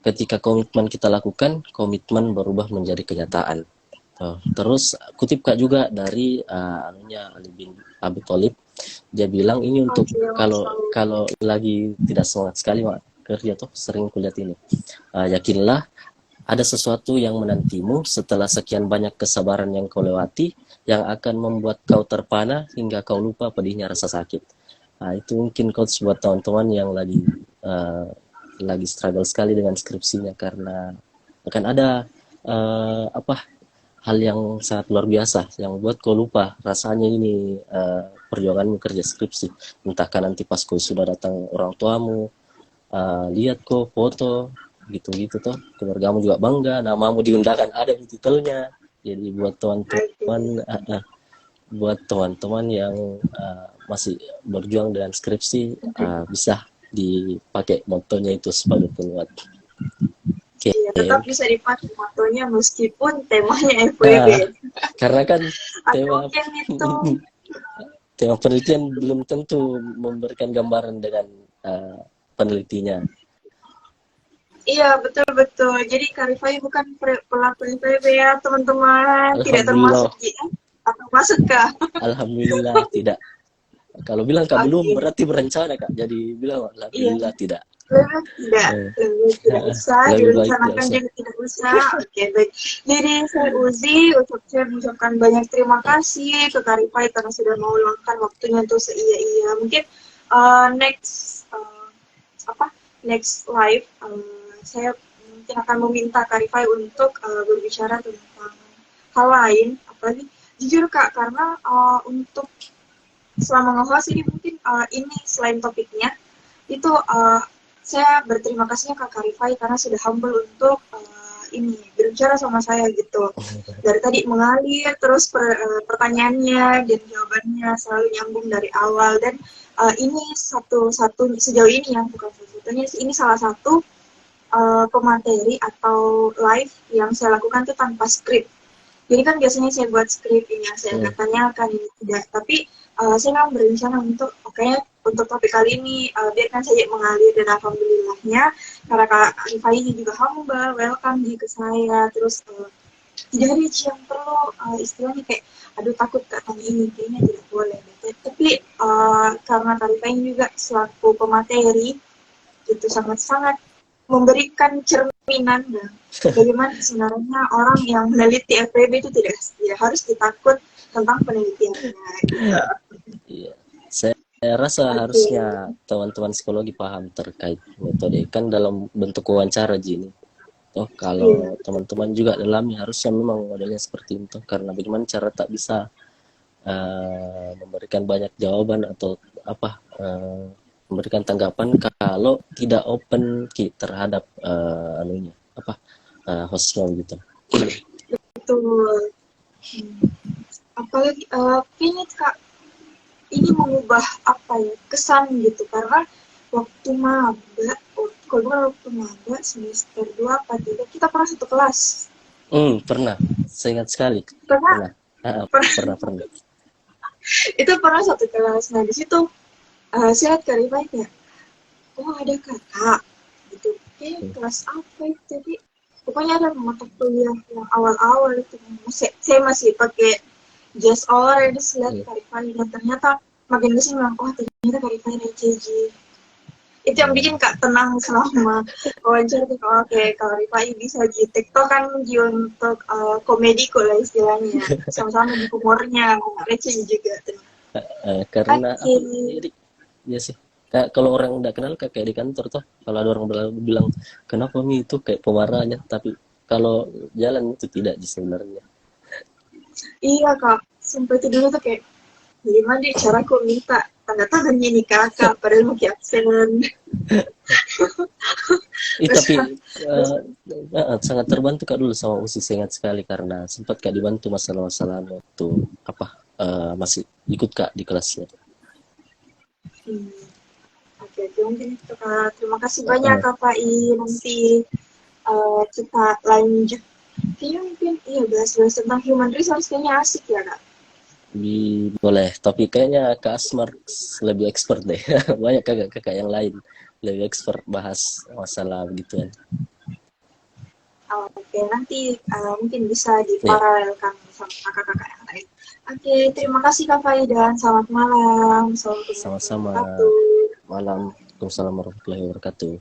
Ketika komitmen kita lakukan, komitmen berubah menjadi kenyataan. Terus kutip Kak juga dari Ali bin Abi Thalib, dia bilang ini untuk kalau lagi tidak semangat sekali kerja tuh sering kulihat ini. Yakinlah ada sesuatu yang menantimu setelah sekian banyak kesabaran yang kau lewati, yang akan membuat kau terpana hingga kau lupa pedihnya rasa sakit. Itu mungkin quotes buat teman-teman yang lagi struggle sekali dengan skripsinya, karena akan ada hal yang sangat luar biasa yang buat kau lupa rasanya ini perjuanganmu kerja skripsi. Entahkah nanti pas kau sudah datang orang tuamu lihat kok foto gitu-gitu toh, keluargamu juga bangga, namamu diundangkan ada di titelnya. Jadi buat teman-teman Oke. buat teman-teman yang masih berjuang dengan skripsi bisa dipakai motonya itu sebagai penguat. Oke. Iya, tetap bisa dipakai motonya meskipun temanya FWB. Nah, karena kan Atau tema mungkin itu, tema penelitian belum tentu memberikan gambaran dengan penelitinya. iya betul-betul. Jadi Karifai bukan pelaku FWB ya teman-teman. Tidak termasuk Alhamdulillah, GM atau masuk kah? alhamdulillah tidak. Kalau bilang kak belum Oke, berarti berencana kak. Jadi bilang iya. alhamdulillah tidak. Eh, Lebih tidak usah, lebih baik tidak direncanakan usah. juga tidak usah. Oke, baik. Jadi saya Uzi, saya mengucapkan banyak terima kasih ke Karifai karena sudah mau meluangkan waktunya untuk seia-ia. Mungkin next apa next live saya mungkin akan meminta Karifai untuk berbicara tentang hal lain. Apalagi jujur Kak, karena untuk selama nge-host ini mungkin ini selain topiknya itu saya berterima kasihnya ke Karifai karena sudah humble untuk ini berbicara sama saya gitu. Dari tadi mengalir terus pertanyaannya dan jawabannya selalu nyambung dari awal dan ini satu-satu sejauh ini yang bukan satu-satunya ini salah satu pemateri atau live yang saya lakukan tuh tanpa skrip. Jadi kan biasanya saya buat skrip ini yang saya akan tanyakan ini tidak, tapi saya memang berencana untuk untuk topik kali ini biarkan saja mengalir dan alhamdulillahnya karena Kak Rifai ini juga humble, welcome ke saya, terus tidak ada yang perlu istilahnya kayak aduh takut Kak tanya ini kayaknya tidak boleh, tapi karena Kak Rifai juga selaku pemateri itu sangat-sangat memberikan cerminan dan bagaimana sebenarnya orang yang meneliti FPB itu tidak harus ditakut tentang penelitiannya. Iya. Saya rasa harusnya Oke. teman-teman psikologi paham terkait metode kan dalam bentuk wawancara Jini. Oh, kalau Iya. teman-teman juga dalami harusnya memang modelnya seperti itu karena bagaimana cara tak bisa memberikan banyak jawaban atau apa memberikan tanggapan kalau tidak open terhadap anunya apa hostnya gitu. Betul. Apalagi kayaknya Kak ini mengubah apa ya kesan gitu karena waktu maba, kalau bukan waktu maba semester 2 apa 3 kita pernah satu kelas. Pernah. Saya ingat sekali. Pernah, Pernah. Pernah. itu pernah satu kelas. Nah di situ saya lihat Karifai kayak, oh ada kakak gitu. Kelas apa itu? Jadi pokoknya ada mata kuliah yang awal-awal itu. Saya masih pakai just all terus lihat Karifai dan ternyata makin kesini bilang, oh ternyata Karifai dari CJ. Itu yang bikin Kak tenang selama wawancara tuh. Oke, kalau Rifai bisa di TikTok kan untuk komedi kok lah istilahnya. Sama-sama di humornya, receh juga. Karena Oke. apa jadi ya sih kalau orang udah kenal kayak di kantor tuh kalau ada orang bilang kenapa Mi itu kayak pemarahnya tapi kalau jalan itu tidak sebenarnya. Iya Kak, sampai itu dulu tuh kayak, gimana deh cara aku minta tanda tangannya nih kakak, padahal mau absen. Tapi Terus, sangat terbantu Kak dulu sama Usi saya ingat sekali karena sempat Kak dibantu masalah-masalah waktu apa masih ikut Kak di kelasnya. oke, mungkin itu Kak. Terima kasih banyak Kak Pai. Nanti kita lanjut. Kayaknya mungkin iya bahas-bahas tentang human resource kayaknya asik ya Kak. Boleh tapi kayaknya Kak Asmar lebih expert deh. Banyak kakak-kakak yang lain lebih expert bahas masalah begituan. Oke, nanti mungkin bisa Ya, diparalelkan sama kakak-kakak yang lain. Oke, terima kasih Kak Faidan. Selamat malam. Assalamualaikum warahmatullahi sama-sama. wabarakatuh. Malam. Waalaikumsalam warahmatullahi wabarakatuh.